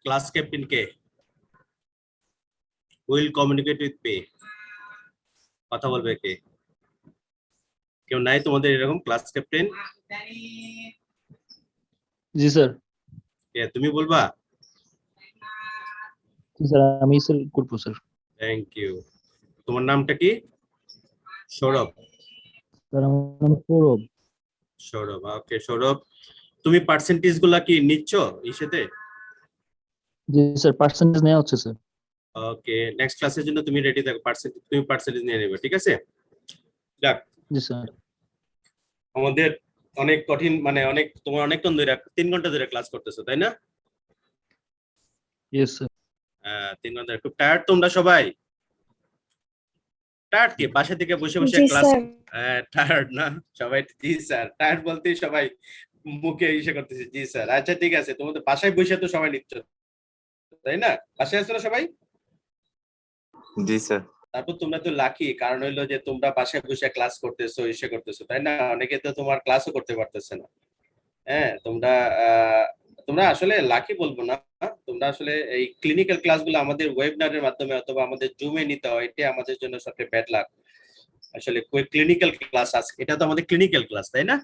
Class captain K? Will communicate with pay, কথা বলবে কে? কেউ নাই তোমাদের এরকম ক্লাস ক্যাপ্টেন? জি স্যার। কে তুমি বলবা? স্যার আমি স্যার করবো স্যার। Thank you. তোমার নামটা কি? সৌরভ। স্যার আমার নাম সৌরভ। সৌরভ, ওকে সৌরভ। তুমি পার্সেন্টেজ গুলা কি নিচ্ছ ইসেতে? জি স্যার, পার্সেন্টেজ নেওয়া হচ্ছে স্যার। ওকে, নেক্সট ক্লাসের জন্য তুমি রেডি থাকো, তুমি পার্সেন্টেজ নিয়ে নেবে, ঠিক আছে? যাক, জি স্যার। আমাদের অনেক কঠিন, মানে অনেক, তোমার অনেকক্ষণ ধরে 3 ঘন্টা ধরে ক্লাস করতেছো তাই না? Yes sir. 3 ঘন্টা। খুব টায়ার্ড তোমরা সবাই? টায়ার্ড কি বাসা থেকে বসে বসে জি ক্লাস? স্যার। টায়ার্ড না সবাই? জি স্যার, টায়ার্ড বলতেই সবাই মুখে ইসে করতেছে জি স্যার। আচ্ছা ঠিক আছে, তোমাদের বাসায় বসে তো সবাই নিচ্ছ তাই না? বাসায় আছো না সবাই? জি স্যার। তারপর তোমরা তো লাকি, কারণ হইলো যে তোমরা বাসায় বসে ক্লাস করতেছো, ইসে করতেছো তাই না? অনেকে তো তোমার ক্লাসও করতে পারতেছে না। হ্যাঁ, তোমরা আসলে লাকি বলবো না, তোমরা আসলে এই ক্লিনিক্যাল ক্লাসগুলো আমাদের ওয়েবিনারের মাধ্যমে অথবা আমাদের জুমে নিতে হয়, এটা আমাদের জন্য সবচেয়ে ব্যাড লাক। আসলে ক্লিনিক্যাল ক্লাস আছে, এটা তো আমাদের ক্লিনিক্যাল ক্লাস তাই না?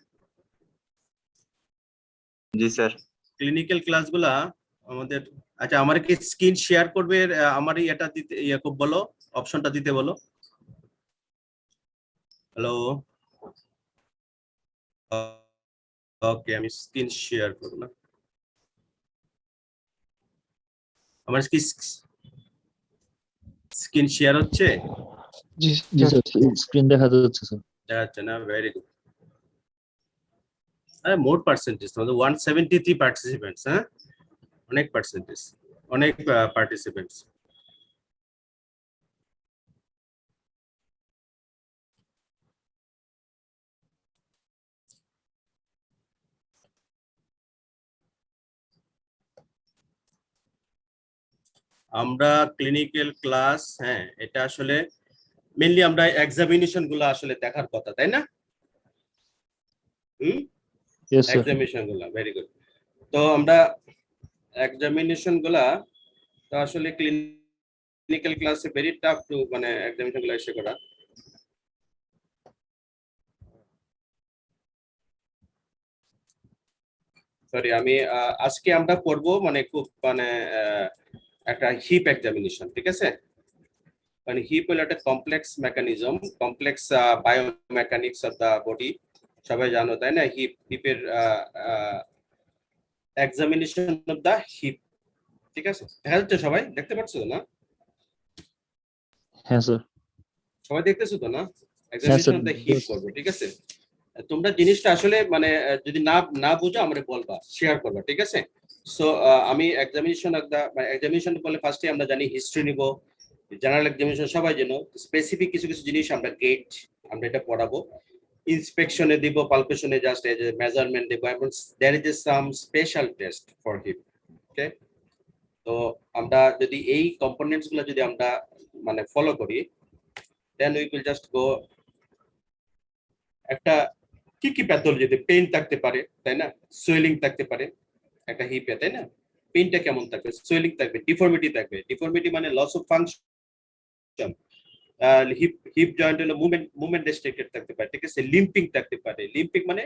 জি স্যার। ক্লিনিক্যাল ক্লাসগুলা আমাদের। আচ্ছা, আমার কি স্ক্রিন শেয়ার করবে? আমার এটা দিতে খুব বলো, অপশনটা দিতে বলো। হ্যালো, ওকে, আমি স্ক্রিন শেয়ার করব না। আমার কি স্ক্রিন শেয়ার হচ্ছে? জি স্যার, স্ক্রিন দেখা যাচ্ছে স্যার। যাচ্ছে না, ভেরি গুড। আরে মোর পার্সেন্টেজ তোমাদের 173 পার্টিসিপেন্টস, হ্যাঁ অনেক পার্সেন্টেজ, অনেক পার্টিসিপেন্টস। আমরা ক্লিনিক্যাল ক্লাস, হ্যাঁ এটা আসলে মেইনলি আমরা এক্সামিনেশন গুলো আসলে দেখার কথা তাই না? Yes sir. এক্সামিনেশন গুলা, ভেরি গুড। তো আমরা এক্সামিনেশন গুলা তো আসলে ক্লিনিক্যাল ক্লাসে ভেরি টাফ টু, মানে এক্সামিনেশন গুলো এসে করা। সরি, আমি আজকে আমরা করব মানে খুব মানে একটা হিপ এক্সামিনেশন, ঠিক আছে? মানে হিপ হলো একটা complex mechanism, complex biomechanics of the body, সবাই জানো তাই না? হিপের এক্সামিনেশন অফ দা হিপ, ঠিক আছে? দেখা যাচ্ছে, সবাই দেখতে পাচ্ছ তো না? হ্যাঁ স্যার। সবাই দেখতেছো তো না? হ্যাঁ examination sir. Of the hip করবো, ঠিক আছে? তোমরা জিনিসটা আসলে মানে যদি না বুঝো আমারে বলবা, শেয়ার করবা, ঠিক আছে? সো আমি এক্সামিনেশন অফ দা, এক্সামিনেশন বলে ফার্স্টে আমরা জানি হিস্ট্রি নিব, জেনারেল এক্সামিনেশন সবাই জানো, স্পেসিফিক কিছু কিছু জিনিস আমরা গেট, আমরা এটা পড়াবো। ইন্সপেকশনে দিব, পালপেশনে জাস্ট এজ এ মেজারমেন্ট দিব, এবং there is some special test for hip, okay? তো আমরা যদি এই কম্পোনেন্টস গুলো যদি আমরা মানে ফলো করি, then we will just go. একটা কি কি প্যাথোলজিতে পেইন থাকতে পারে তাই না? সোয়েলিং থাকতে পারে একটা হিপে তাই না? পেইনটা কেমন থাকবে? সোয়েলিং থাকবে, ডিফর্মিটি থাকবে। ডিফর্মিটি মানে loss of function. Hip joint হলো মুভমেন্ট রেস্ট্রিক্টেড থাকতে পারে, ঠিক আছে? লিম্পিং থাকতে পারে। লিম্পিং মানে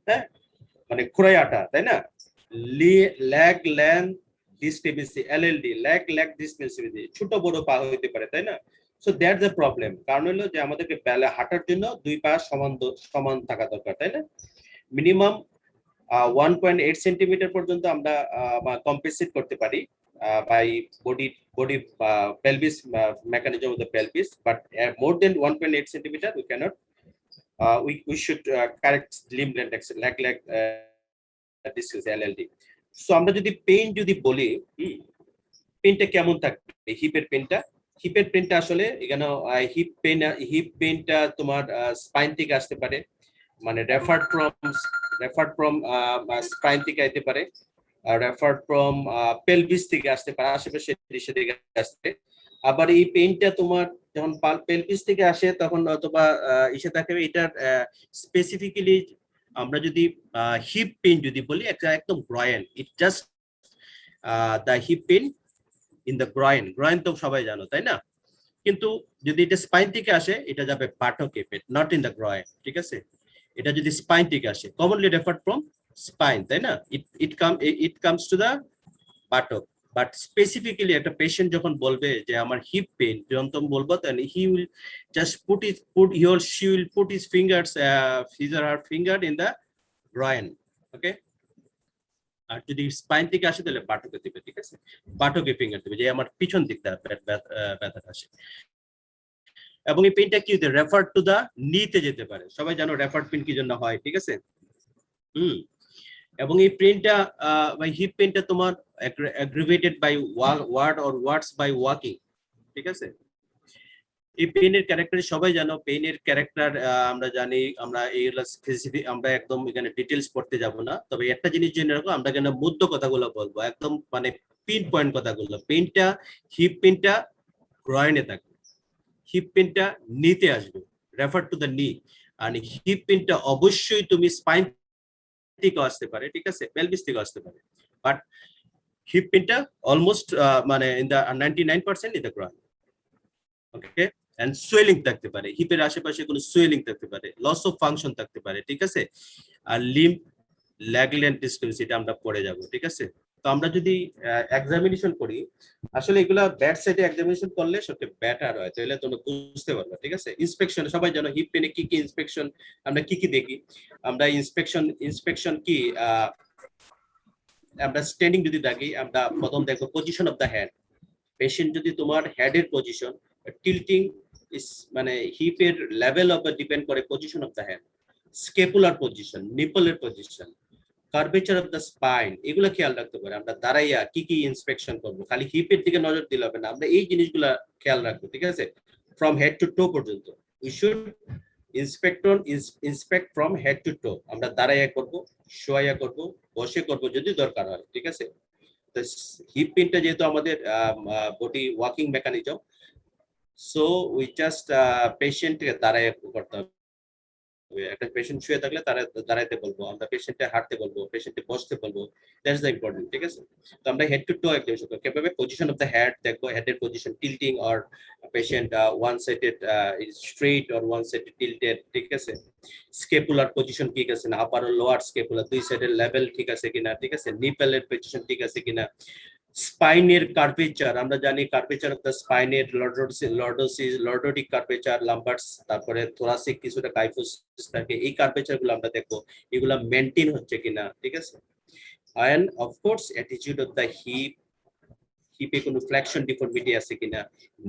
হ্যাঁ মানে খোঁড়াইয়াটা তাই না? Leg length discrepancy, LLD, leg discrepancy, ছোট বড় পা হইতে পারে তাই না? So that's the problem. কারণ হলো যে আমাদেরকে হাঁটার জন্য দুই পা সমান থাকা দরকার তাই না? মিনিমাম 1.8 সেন্টিমিটার পর্যন্ত আমরা কম্পেনসেট করতে পারি by body pelvis mechanism of the pelvis, but more than 1.8 centimeter we cannot, we should correct limb leg distance, LLD. So আমরা যদি পেইন যদি বলি, পেইনটা কেমন থাকবে? হিপের পেইনটা আসলে এখানে হিপ পেইনটা তোমার স্পাইন থেকে আসতে পারে, মানে রেফার্ড ফ্রম স্পাইন থেকে আসতে পারে, রেফার্ড ফ্রম পেলভিস থেকে আসতে পারে, আশেপাশে থেকে আসতে। আবার এই পেইনটা তোমার যখন পেলভিস থেকে আসে তখন অথবা ইসে থাকবে, এটার স্পেসিফিক্যালি আমরা যদি হিপ পেইন যদি বলি, একদম groin, it just the hip pain in the groin. Groin তো সবাই জানো, তাই না? কিন্তু যদি এটা স্পাইন থেকে আসে, এটা যাবে বাটকে pain, not in the groin, ঠিক আছে? এটা যদি স্পাইন থেকে আসে, কমনলি রেফার্ড ফ্রম স্পাইন, তাই না? It comes to the buttock. But specifically একটা পেশেন্ট যখন বলবে যে আমার হিপ পেইন, যখন তুমি বলবো, then he will just he or she will put his fingers, his or her finger in the groin, okay? আর যদি স্পাইন থেকে আসে তাহলে বাটকে দিবে, ঠিক আছে? বাটকে ফিঙ্গার দিবে, যে আমার পিছন দিক থেকে ব্যথাটা আসে। এবং এই পেইনটা কি রেফার টু দা নিতে যেতে পারে। সবাই জানো রেফার পেইন কি জন্য হয়, ঠিক আছে? এবং এই পেইনটা বা হিপ পেইনটা তোমার অ্যাগ্রিভেটেড বাই ওয়ার্ডস বাই ওয়াকিং, ঠিক আছে? এই পেইনের ক্যারেক্টার সবাই জানো। পেইনের ক্যারেক্টার আমরা জানি, আমরা এইগুলা স্পেসিফিক, আমরা একদম এখানে ডিটেলস পড়তে যাব না। তবে একটা জিনিস জেনে রাখো, আমরা এখানে মধ্য কথাগুলো বলবো, একদম মানে পিন পয়েন্ট কথাগুলো। পেইনটা, হিপ পেইনটা গ্রয়েনে থাকে, হিপ পেইনটা নিতে আসবে, রেফার টু দ্য নি। আর হিপ পেইনটা অবশ্যই তুমি স্পাইন থেকে আসতে পারে, ঠিক আছে? পেলভিস থেকে আসতে পারে, বাট হিপ পেইনটা অলমোস্ট মানে in the 99% in the groin, okay? And swelling থাকতে পারে, হিপের আশেপাশে কোনো সোয়েলিং থাকতে পারে, লস অফ ফাংশন থাকতে পারে, ঠিক আছে? আর লিম্ব ল্যাগল্যান্ড ডিসক্রিপেন্সি, এটা আমরা পড়ে যাব, ঠিক আছে? তো আমরা যদি এক্সামিনেশন করি, আসলে এগুলা ব্যাট সাইডে এক্সামিনেশন করলে সবচেয়ে বেটার হয়, তাহলে তোমরা বুঝতে পারবে, ঠিক আছে? ইন্সপেকশন সবাই জানো, হিপ পেনে কি কি ইন্সপেকশন আমরা কি কি দেখি। আমরা ইন্সপেকশন কি, আমরা স্ট্যান্ডিং যদি দেখি, আমরা প্রথম দেখবো position of the hand. Patient যদি তোমার হেডের পজিশন টিল্টিং ইস, মানে হিপের লেভেল অফ ডিপেন্ড করে position of the hand, scapular position, নিপলের position, curvature of the spine, এগুলো খেয়াল রাখতে পারে। আমরা দাঁড়াইয়া কি কি ইন্সপেকশন করবো, খালি হিপের দিকে নজর দিলে হবে না, আমরা এই জিনিসগুলা খেয়াল রাখবো, ঠিক আছে? ফ্রম হেড টু টো পর্যন্ত we should inspect from head to toe. আমরা দাঁড়াইয়া করবো, শোয়াইয়া করবো, বসে করবো যদি দরকার হয়, ঠিক আছে? তো হিপ পেইনটা যেহেতু আমাদের body walking mechanism, so we just পেশেন্টকে দাঁড়াইয়া করতে হবে। একটা পেশেন্ট শুয়ে থাকলে তারা দাঁড়াইতে বলবো, আমরা পেশেন্টে হাঁটতে বলবো, পেশেন্টে বসতে বলবো, দ্যাটস দ্য ইম্পর্টেন্ট, ঠিক আছে? তো আমরা হেড টু টো এক্সামিনেশন করব, কিভাবে পজিশন অফ দ্য হেড দেখবো, হেডের position tilting or patient one sided straight or one sided tilted, ঠিক আছে? স্কেপুলার পজিশন ঠিক আছে না, আপার ও লোয়ার স্কেপুলার দুই সাইডের লেভেল ঠিক আছে কিনা, ঠিক আছে? নিপেলের পজিশন ঠিক আছে কিনা, স্পাইনের কার্ভেচার, আমরা জানি কার্ভেচার অফ দ্য স্পাইনের লর্ডোটিক কার্ভেচার, লাম্বার্স, তারপরে থোরাসিক কিছুটা কাইফোসিস থাকে, এই কার্ভেচার গুলো আমরা দেখবো, এগুলা মেনটেন হচ্ছে কিনা, ঠিক আছে? And of course attitude of the হিপে কোনো ফ্লেকশন ডিফর্মিটি আছে কিনা,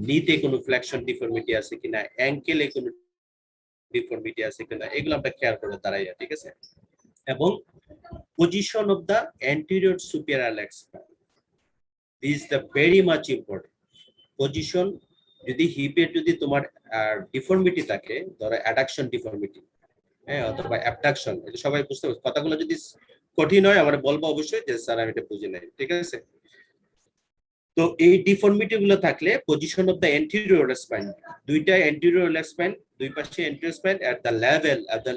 নিতে কোনো ফ্লেকশন ডিফর্মিটি আছে কিনা, অ্যাঙ্কেলে কোনো ডিফর্মিটি আছে কিনা, এগুলো আমরা খেয়াল করে দাঁড়াইয়া, ঠিক আছে? এবং position of the anterior superior leg spine, is the very much important position। যদি হিপের যদি তোমার ডিফর্মিটি থাকে, ধরো অ্যাডাকশন ডিফর্মিটি, হ্যাঁ, অথবা অ্যাবডাকশন, এটা সবাই বুঝতে পারছে। কথাগুলো যদি কঠিন হয় আমার বলবো অবশ্যই যে স্যার আমি এটা বুঝি নাই, ঠিক আছে? তো এই ডিফর্মিটি গুলো থাকলে position of the anterior spine, দুইটা অ্যান্টেরিয়র স্পাইন, দুই পাশে anterior spine at the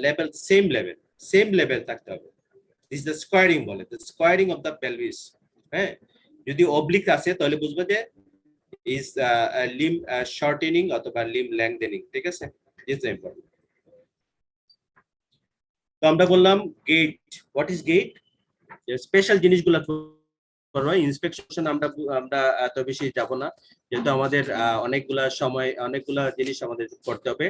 level same level থাকতে হবে। দিস দ্য স্কোয়ারিং বলে, the squaring of the pelvis, হ্যাঁ? যদি অবলিক আছে তাহলে বুঝবে যে ইজ লিম শর্টেনিং অথবা লিম লেংথেনিং, ঠিক আছে? Is important. তো আমরা বললাম gait, what is gait, special জিনিসগুলো করো। ইন্সপেকশন আমরা এত বেশি যাব না, যেহেতু আমাদের অনেকগুলা সময় অনেকগুলা জিনিস আমাদের করতে হবে।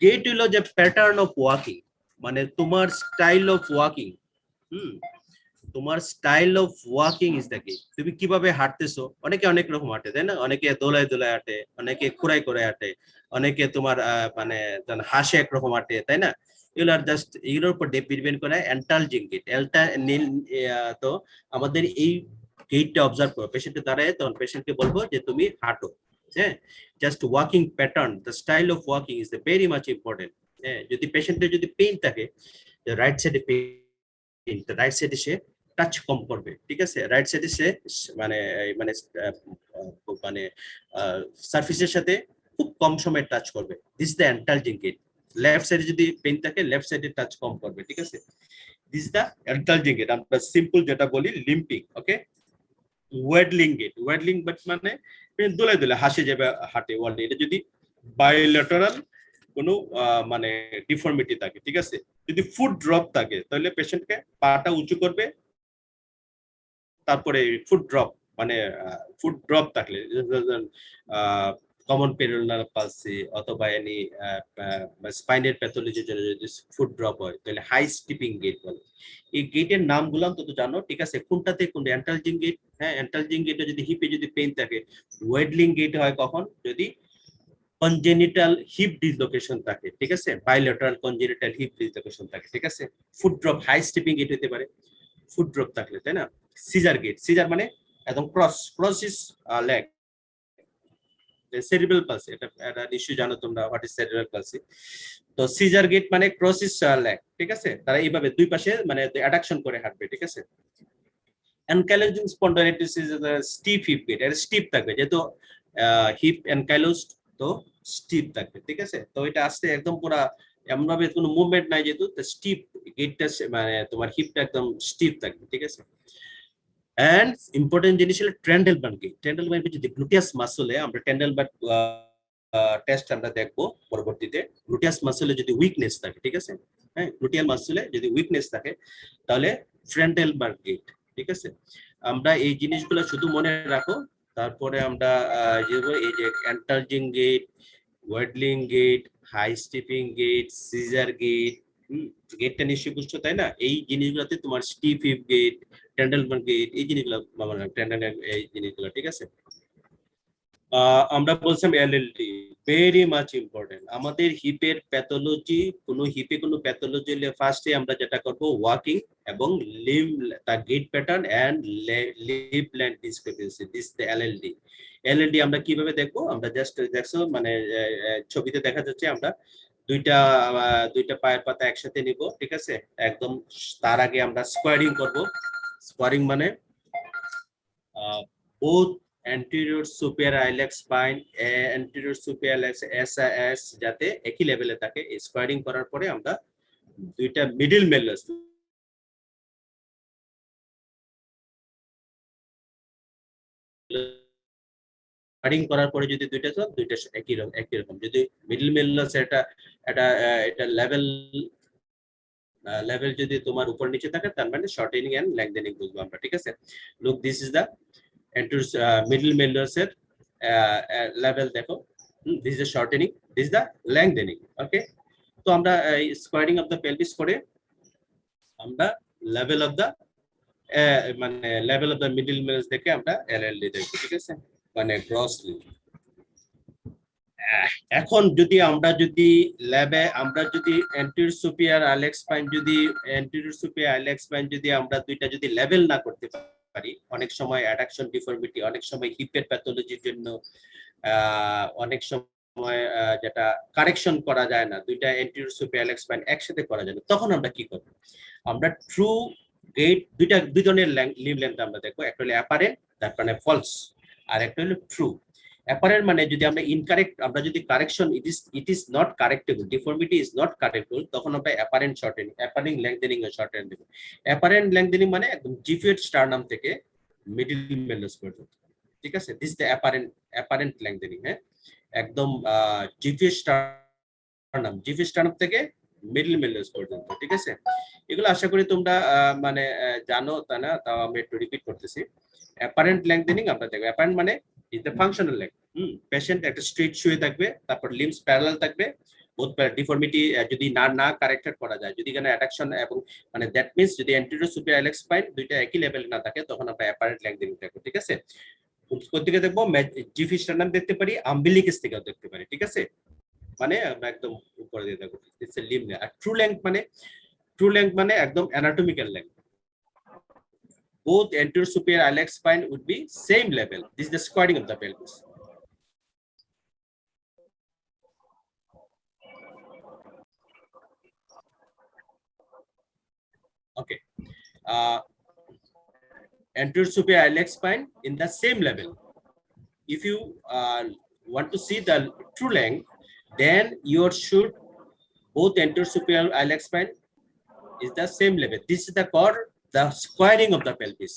গেট হলো যে প্যাটার্ন অফ ওয়াকিং, মানে তোমার স্টাইল অফ ওয়াকিং। তোমার style of walking is the gait. তুমি কিভাবে হাঁটতেছো, অনেকে অনেক রকম হাঁটে, তাই না? অনেকে দোলায় দোলায় হাঁটে, অনেকে খুঁড়াই করে হাঁটে, অনেকে তোমার মানে হাসে একরকম হাঁটে, তাই না? এগুলো আর জাস্ট এগুলোর উপর ডিপেন্ড করে এন্টালজিং গেট। তো আমাদের এই গেটটা অবজার্ভ করো, পেশেন্টে দাঁড়ায় তখন পেশেন্টকে বলবো যে তুমি হাঁটো, হ্যাঁ? Just walking pattern, the style of walking is the very much important. হ্যাঁ, যদি পেশেন্টের যদি পেইন থাকে, রাইট সাইডে পেইন, রাইট সাইডে সে টাচ কম করবে, ঠিক আছে? রাইট সাইডে সে মানে মানে মানে সারফেসের সাথে খুব কম সময় টাচ করবে, this the antalgic gate. Left সাইডে যদি পেইন থাকে, লেফট সাইডে টাচ কম করবে, ঠিক আছে? This the antalgic gait. আমরা সিম্পল যেটা বলি লিম্পিং, ওকে? ওয়েডলিং গেট মানে দোলায় দোলায় হাসে যাবে হাটে ওয়ার্ল্ডে, এটা যদি বায়োল্যাটারাল কোনো মানে ডিফর্মিটি থাকে, ঠিক আছে। যদি ফুড ড্রপ থাকে তাহলে পেশেন্টকে পাটা উঁচু করবে, তারপরে ফুড ড্রপ মানে ফুড ড্রপ থাকলে কমন পেরিনাল পালসি অথবা এনি স্পাইনের প্যাথোলজির জন্য যদি ফুড ড্রপ হয় তাহলে হাই স্টিপিং গেট বলে। এই গেটের নামগুলো অন্তত জানো, ঠিক আছে। কোনটাতে কোন অ্যান্টালজিং গেট, হ্যাঁ অ্যান্টালজিং গেটে যদি হিপে যদি পেইন থাকে। ওয়েডলিং গেট হয় কখন, যদি কনজেনিটাল হিপ ডিসলোকেশন থাকে, ঠিক আছে, বাইলেটারাল কনজেনিটাল হিপ ডিসলোকেশন থাকে, ঠিক আছে। Food drop high stepping gate হতে পারে ফুড ড্রপ থাকলে, তাই না। সিজার গেট, সিজার মানে একদম cross is leg, cerebral palsy, এটা নিশ্চয়ই জানো তোমরা হোয়াট ইজ সেরিব্রাল পালসি। তো সিজার গেট মানে ক্রস ইজ লেগ, ঠিক আছে। তারা এইভাবে দুই পাশে মানে অ্যাডাকশন করে হাঁটবে, ঠিক আছে। Ankylosing spondylitis is stiff hip gait, এটা স্টিফ থাকবে যেহেতু হিপ অ্যানকাইলোজড, তো স্টিফ থাকবে, ঠিক আছে। তো এটা আসতে একদম পুরা এমন ভাবে কোনো মুভমেন্ট নাই যেহেতু স্টিফ গেটটা, মানে তোমার হিপটা একদম স্টিফ থাকবে, ঠিক আছে। এন্ড ইম্পর্টেন্ট জিনিস হলো ট্রেন্ডেলবার্গ গেট। ট্রেন্ডেলবার্গ যদি গ্লুটিয়াস মাসলে আমরা ট্রেন্ডেলবার্গ টেস্ট আমরা দেখবো পরবর্তীতে। গ্লুটিয়াস মাসলে যদি উইকনেস থাকে, ঠিক আছে, হ্যাঁ গ্লুটিয়াল মাসলে যদি উইকনেস থাকে তাহলে ট্রেন্ডেলবার্গ গেট, ঠিক আছে। আমরা এই জিনিসগুলো শুধু মনে রাখো। তারপরে আমরা এই যে antalgic gait, waddling gait, high stepping gait, scissor gait, গেটটা নিশ্চয়ই বুঝছো তাই না। এই জিনিসগুলোতে তোমার stiff hip gait, Trendelenburg gait, এই জিনিসগুলো এই জিনিসগুলো, ঠিক আছে। আমরা বলছিলাম এলএলডি ভেরি মাচ ইম্পর্টেন্ট আমাদের হিপের প্যাথোলজি। কোনো হিপে কোনো প্যাথোলজি হলে ফার্স্টে আমরা যেটা করব ওয়াকিং এবং limb the gait pattern and লিভ length discrepancy, this the LLD. LLD আমরা কিভাবে দেখবো, আমরা জাস্ট দেখছো মানে ছবিতে দেখা যাচ্ছে আমরা দুইটা পায়ের পাতা একসাথে নিব, ঠিক আছে। একদম তার আগে আমরা স্কোয়ারিং করব। স্কোয়ারিং মানে both anterior superior iliac spine, anterior superior iliac SAS যাতে একই লেভেলে থাকে। স্কোয়ারিং করার পরে আমরা দুইটা মিডল মেলাস স্কোয়ারিং করার পরে যদি দুইটা একই রকম যদি মিডল মেলাস এটা লেভেল যদি তোমার উপর নিচে থাকে তার মানে শর্টেনিং এন্ড লেংথেনিং বুঝবো আমরা, ঠিক আছে। Look this is the middle মেলাসের লেভেল দেখো, this is shortening, this is the lengthening, okay. তো আমরা স্কোয়ারিং অফ দা পেলভিস করে আমরা লেভেল অফ দা মানে level of the middle malleolus দেখে আমরা এলএলডি দেখব, ঠিক আছে, মানে গ্রসলি। এখন যদি আমরা যদি ল্যাবে আমরা যদি অ্যান্টেরিয়র সুপিরিয়র আইলেক্স স্পাইন যদি আমরা দুইটা যদি লেভেল না করতে পারি, অনেক সময় অ্যাডাকশন ডিফর্মিটি, অনেক সময় হিপের প্যাথোলজির জন্য অনেক সময় যেটা কারেকশন করা যায় না, দুইটা অ্যান্টেরিয়র সুপিরিয়র আইলেক্স স্পাইন একসাথে করা যায় না, তখন আমরা কি করব, আমরা ট্রু গেট দুই ধরনের লিভ লেন্থ আমরা দেখবো। একটা হলো অ্যাপারেন্ট, তার মানে ফলস, আর একটা হলো ট্রু। অ্যাপারেন্ট মানে যদি আমরা ইনকারেক্ট, আমরা যদি correction it is not correctable, deformity is not correctable, তখন আমরা অ্যাপারেন্ট শর্টেনিং, অ্যাপারেন্ট লেংথেনিং এর শর্টেন দেব। অ্যাপারেন্ট লেংথেনিং মানে একদম জিফিয়েট স্টারনাম থেকে মিডল মেলাস পর্যন্ত, ঠিক আছে। দিস দ্য অ্যাপারেন্ট লেংথেনিং, হ্যাঁ একদম জিফিয়েট স্টারনাম থেকে মিডল মেলাস পর্যন্ত, ঠিক আছে। এগুলো আশা করি তোমরা মানে জানো তা না, তাও আমি একটু রিপিট করতেছি। অ্যাপারেন্ট লেংথেনিং আমরা দেখব। অ্যাপারেন্ট মানে is the functional leg. Patient একটা স্ট্রেট শুয়ে থাকবে, তারপর লিম্বস প্যারালাল থাকবে, বোথ ডিফর্মিটি যদি না কারেক্টেড করা যায়, যদি এখানে অ্যাডাকশন এবং মানে দ্যাট মিন্স যদি অ্যান্টেরিয়র সুপিরিয়র আইলেক্স স্পাইন দুইটা একই লেভেলে না থাকে, তখন আমরা অ্যাপারেন্ট লেংথেনিং দেখব, ঠিক আছে। কোথা থেকে দেখবো, জিফি স্টারনাম দেখতে পারি, আম্বিলিকাস থেকেও দেখতে পারি, ঠিক আছে। মানে আমরা একদম উপরে দিয়ে দেখবো, ইটস এ লিম্ব। আর ট্রু লেংথ মানে একদম anatomical length. Both anterior superior iliac spine would be same level. This is the squatting of the pelvis. Okay. Anterior superior iliac spine in the same level. If you want to see the true length, then you should both anterior superior iliac spine is the same level. This is the called the squaring of the pelvis.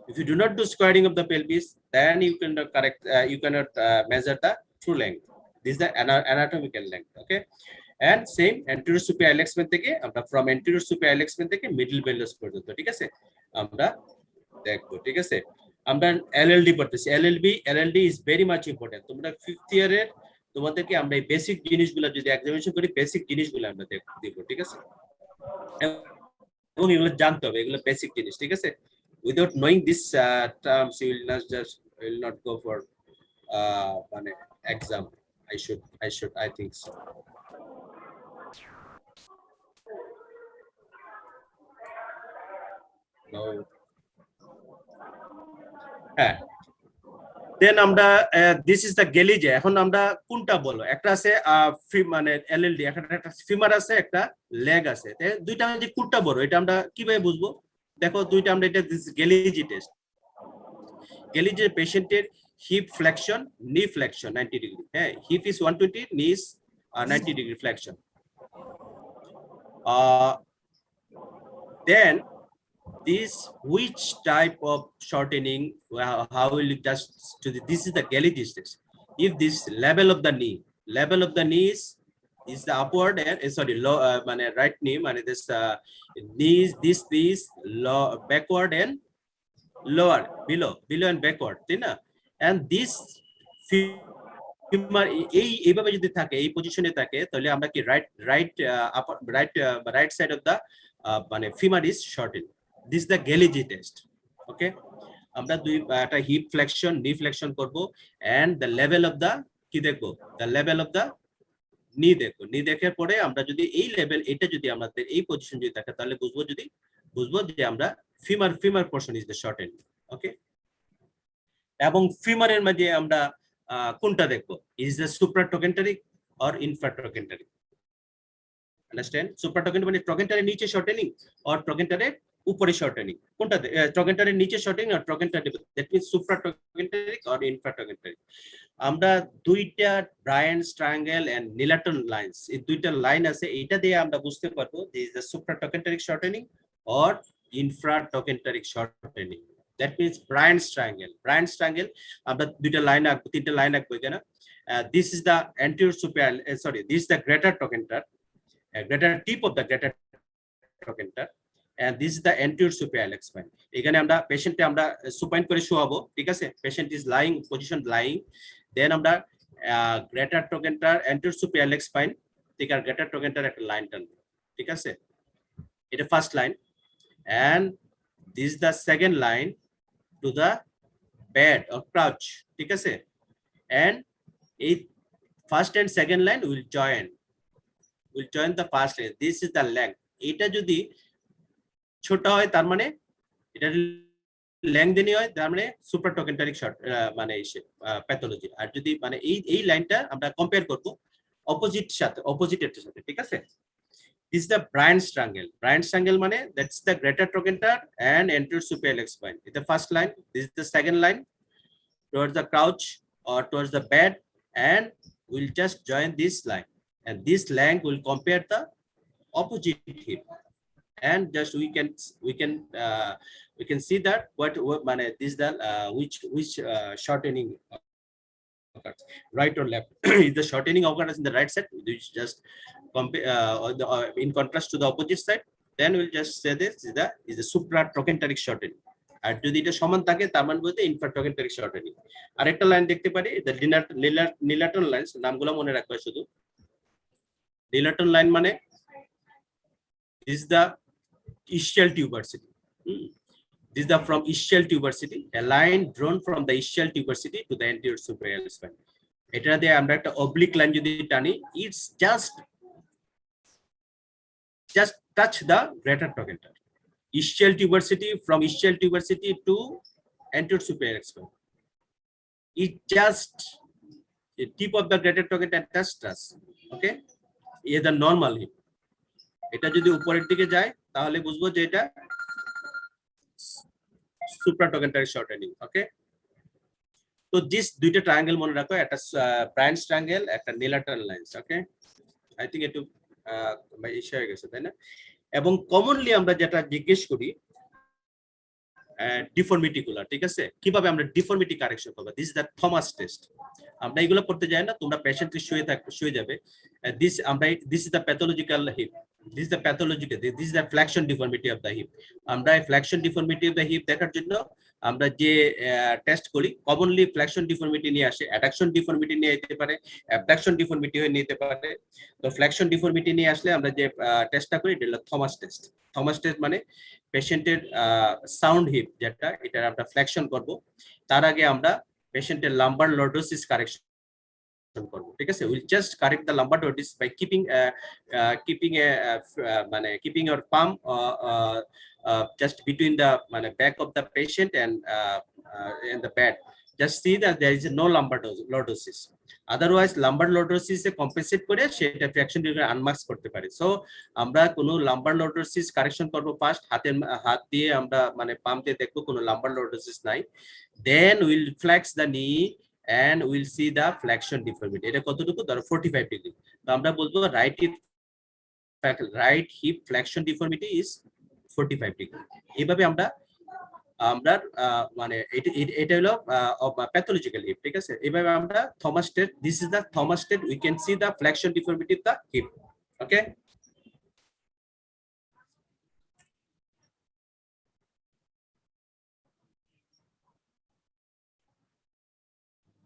If you do not do squaring of the pelvis, then you cannot correct. You cannot measure the true length. This is the anatomical length. Okay, and same anterior superior alignment থেকে আমরা from anterior superior alignment থেকে middle pelvis পর্যন্ত, ঠিক আছে, আমরা দেখবো, ঠিক আছে। আমরা এলএলডি পড়তেছি, এলএলডি ইজ ভেরি মাচ ইম্পর্টেন্ট। তোমরা 5th ইয়ারের তোমাদেরকে আমরা এই বেসিক জিনিসগুলো যদি এক্সামিনেশন করি, বেসিক জিনিসগুলো আমরা দেখব, ঠিক আছে, এবং এগুলো জানতে হবে, এগুলো বেসিক জিনিস, ঠিক আছে। Without knowing this terms you will not go for মানে exam. I think so. No. হ্যাঁ, দেন আমরা দিস ইজ দ্য গেলিজে। এখন আমরা কোনটা বলো, একটা আছে মানে এলএলডি, একটা ফিমার আছে, একটা লেগ আছে, দুইটা যদি কোনটা বড় এটা আমরা কিভাবে বুঝবো? দেখো দুইটা আমরা এটা গেলিজি টেস্ট। গেলিজে পেশেন্টের হিপ ফ্লেকশন, নি ফ্লেকশন 90 ডিগ্রি, হ্যাঁ, হিপ ইজ 120, নি is 90 degree flexion. Then this which type of shortening, how will you just to this is the Gallagher test. If this level of the knee is the upward and sorry low right knee, this knees, this low, backward and lower, below and backward, and this femur এইভাবে যদি থাকে, এই পজিশনে থাকে, তাহলে আমরা কি right side of the femur is shortened. This is the Gallagher test. Okay, আমরা একটা hip flexion, knee flexion করব, and the level of the কি দেখব, the level of the knee দেখব। knee দেখার পরে আমরা যদি এই লেভেল, এটা যদি আমাদের এই পজিশন যদি থাকে, তাহলে বুঝবো যে আমরা femur portion is the shortened. Okay, এবং ফিমারের মাঝে আমরা কোনটা দেখবো, is the supratrochanteric or infratrochanteric? Understand? Supratrochanteric মানে trochanteric নিচে shortening or trochanteric উপরে shortening, কোনটা trochanteric নিচে shortening or trochanteric, that means supratrochanteric or infratrochanteric। আমরা দুইটা Bryan's triangle and Nillerton lines, এই দুইটা লাইন আছে, এটা দিয়ে আমরা বুঝতে পারবো যে is the supratrochanteric shortening or infratrochanteric shortening। That means Bryan's triangle আমরা দুইটা লাইন আঁকবো, তিনটা লাইন আঁকবো এখানে। This is the anterior superior, this is the greater trochanter, greater tip of the greater trochanter, and this is the anterior superior iliac spine। এখানে আমরা পেশেন্টে আমরা supine করে শোয়াবো, ঠিক আছে, patient is lying, position lying, then আমরা greater trochanter, anterior superior iliac spine থেকে আর greater trochanter একটা লাইন টানবো, ঠিক আছে, এটা first line, and this is the second line to the bed or crouch, ঠিক আছে, and এই first and second line will join the first line. This is the leg. এটা যদি ছোট হয় তার মানে এটা লেংথেনি হয়, তার মানে সুপ্রাট্রোকেন্টারিক শর্ট মানে প্যাথোলজি। আর যদি মানে এই লাইনটা আমরা কম্পেয়ার করব অপোজিটের সাথে, ঠিক আছে। This is the Bryan's triangle মানে that's the greater trochanter and anterior superior iliac spine. It's the first line. This is the second line towards the crouch or towards the bed, and we'll just join this line, and this line will compare the opposite hip, and just we can see that what this is the which shortening occurs, right or left. If the shortening occurs in the right side, which just compare in contrast to the opposite side, then we'll just say this is the supratrochanteric shortening। আর যদি এটা সমান থাকে তার মানে বলতে ইনফ্রাট্রোকেন্টারিক shortening. আরেকটা line দেখতে পারি, দ্য নিলাটন লাইনস, নামগুলো মনে রাখবে শুধু। নিলাটন লাইন মানে is the ischial tuberosity. This is the from ischial tuberosity, a line drawn from the ischial tuberosity to the anterior superior spine. এটা দিয়ে আমরা একটা অবলিক লাইন যদি টানি, it's just touch the greater trochanter. Ischial tuberosity, from ischial tuberosity to anterior superior spine, it just the tip of the greater trochanter touches us. Okay, is the normal hip. এটা যদি উপরের দিকে যায় তাহলে বুঝবো যে এটা সুপ্রাট্রোকেন্টারিক শর্টেনিং। ওকে, তো দিস দুইটা ট্রায়াঙ্গেল মনে রাখো, একটা Bryan's triangle, একটা নিলাটন লাইনস। ওকে, আই থিংক একটু ইস্যু হয়ে গেছে, তাই না? এবং কমনলি আমরা যেটা জিজ্ঞেস করি ডিফর্মিটি গুলা, ঠিক আছে? কিভাবে আমরা ডিফর্মিটি কারেকশন করবো, this is the Thomas test. আমরা এগুলো করতে যাই না, তোমরা পেশেন্টকে শুয়ে যাবে, this is the pathological hip, this is the pathological, this is the flexion deformity of the hip. আমরা flexion deformity of the hip দেখার জন্য আমরা যে টেস্ট করি, কমনলি ফ্লেকশন ডিফর্মিটি নিয়ে আসে, অ্যাডাকশন ডিফর্মিটি নিয়ে যেতে পারে, অ্যাবডাকশন ডিফর্মিটি হয়ে নিতে পারে। তো ফ্লেকশন ডিফর্মিটি নিয়ে আসলে আমরা যে টেস্টটা করি এটা হলো থমাস টেস্ট। থমাস টেস্ট মানে পেশেন্টের সাউন্ড হিপ যেটা, এটা আমরা ফ্লেকশন করব, তার আগে আমরা পেশেন্টের লাম্বার লর্ডোসিস কারেকশন করব, ঠিক আছে? Will just correct the lumbar lordosis by keeping মানে keeping your palm just between the back of the patient and the bed. Just see that there is no lumbar lordosis. Otherwise lumbar lordosis A compensate করে সেটা fraction deformity আনমার্কস করতে পারে। So আমরা কোনো lumbar lordosis correction করব first, হাত দিয়ে আমরা পাম দিয়ে দেখবো কোনো লাম্বার লর্ডোসিস নাই, then will flex the knee and we'll see the flexion deformity. এটা কতটুকু? ধরো 45 ডিগ্রি। তো আমরা বলবো right hip flexion deformity is 45 degree. এইভাবে আমরা এটা হলো প্যাথোলজিক্যাল হিপ, ঠিক আছে? এইভাবে আমরা Thomas test, this is the Thomas test, we can see the flexion deformity of the heap. Okay,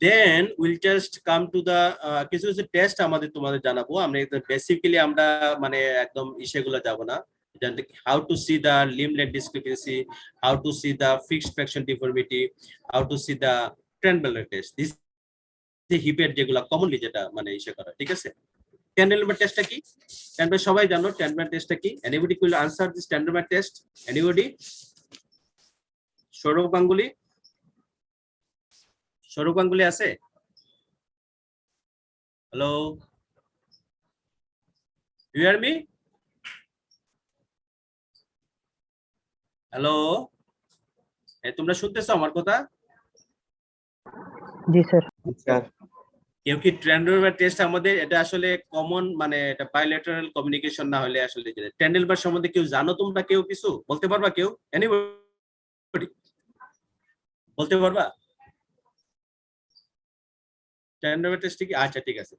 then we'll just come to the কিছু কিছু টেস্ট তোমাদের জানাবো। আমরা বেসিক্যালি আমরা একদম ইসেগুলো যাব না, how to see the limb length discrepancy, how to see the fixed flexion deformity, how to see the Trendelenburg test, this the হিপের যেগুলো কমনলি যেটা ইসে করা, ঠিক আছে? Trendelenburg টেস্টটা কি? Trendelenburg সবাই জানো Trendelenburg টেস্টটা কি? Anybody will answer this Trendelenburg test? Anybody? Sourav Ganguly, Sourav Ganguly আছে? Hello, you hear me? Hello, তোমরা শুনতেছো আমার কথা? জি স্যার। স্যার কেউ কি ট্রেন্ডেলবার্গ টেস্ট আমাদের এটা আসলে কমন এটা বাইলেটারাল কমিউনিকেশন না হলে আসলে ট্রেন্ডেলবার্গ সম্বন্ধে কেউ জানো তোমরা? কেউ কিছু বলতে পারবা? কেউ এনিবডি বলতে পারবা ট্রেন্ডেলবার্গ টেস্ট কি? আচ্ছা ঠিক আছে।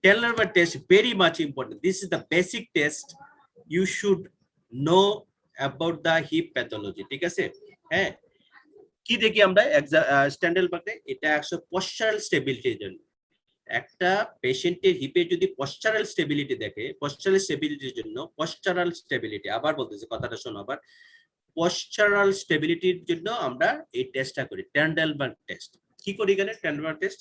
Trendelenburg test very much important, this is the basic test you should know about the hip pathology, ঠিক আছে? হ্যাঁ, কি দেখি আমরা ট্রেন্ডেলবার্গে? এটা পশ্চারাল স্টেবিলিটির জন্য। একটা পেশেন্টের হিপে যদি পশ্চারাল স্টেবিলিটি দেখে, পশ্চারাল স্টেবিলিটির জন্য, পশ্চারাল স্টেবিলিটি, আবার বলতেছি কথাটা শোনো, আবার পশ্চারাল স্টেবিলিটির জন্য আমরা এই টেস্টটা করি, ট্রেন্ডেলবার্গ টেস্ট। কি করি এখানে? ট্রেন্ডেলবার্গ টেস্ট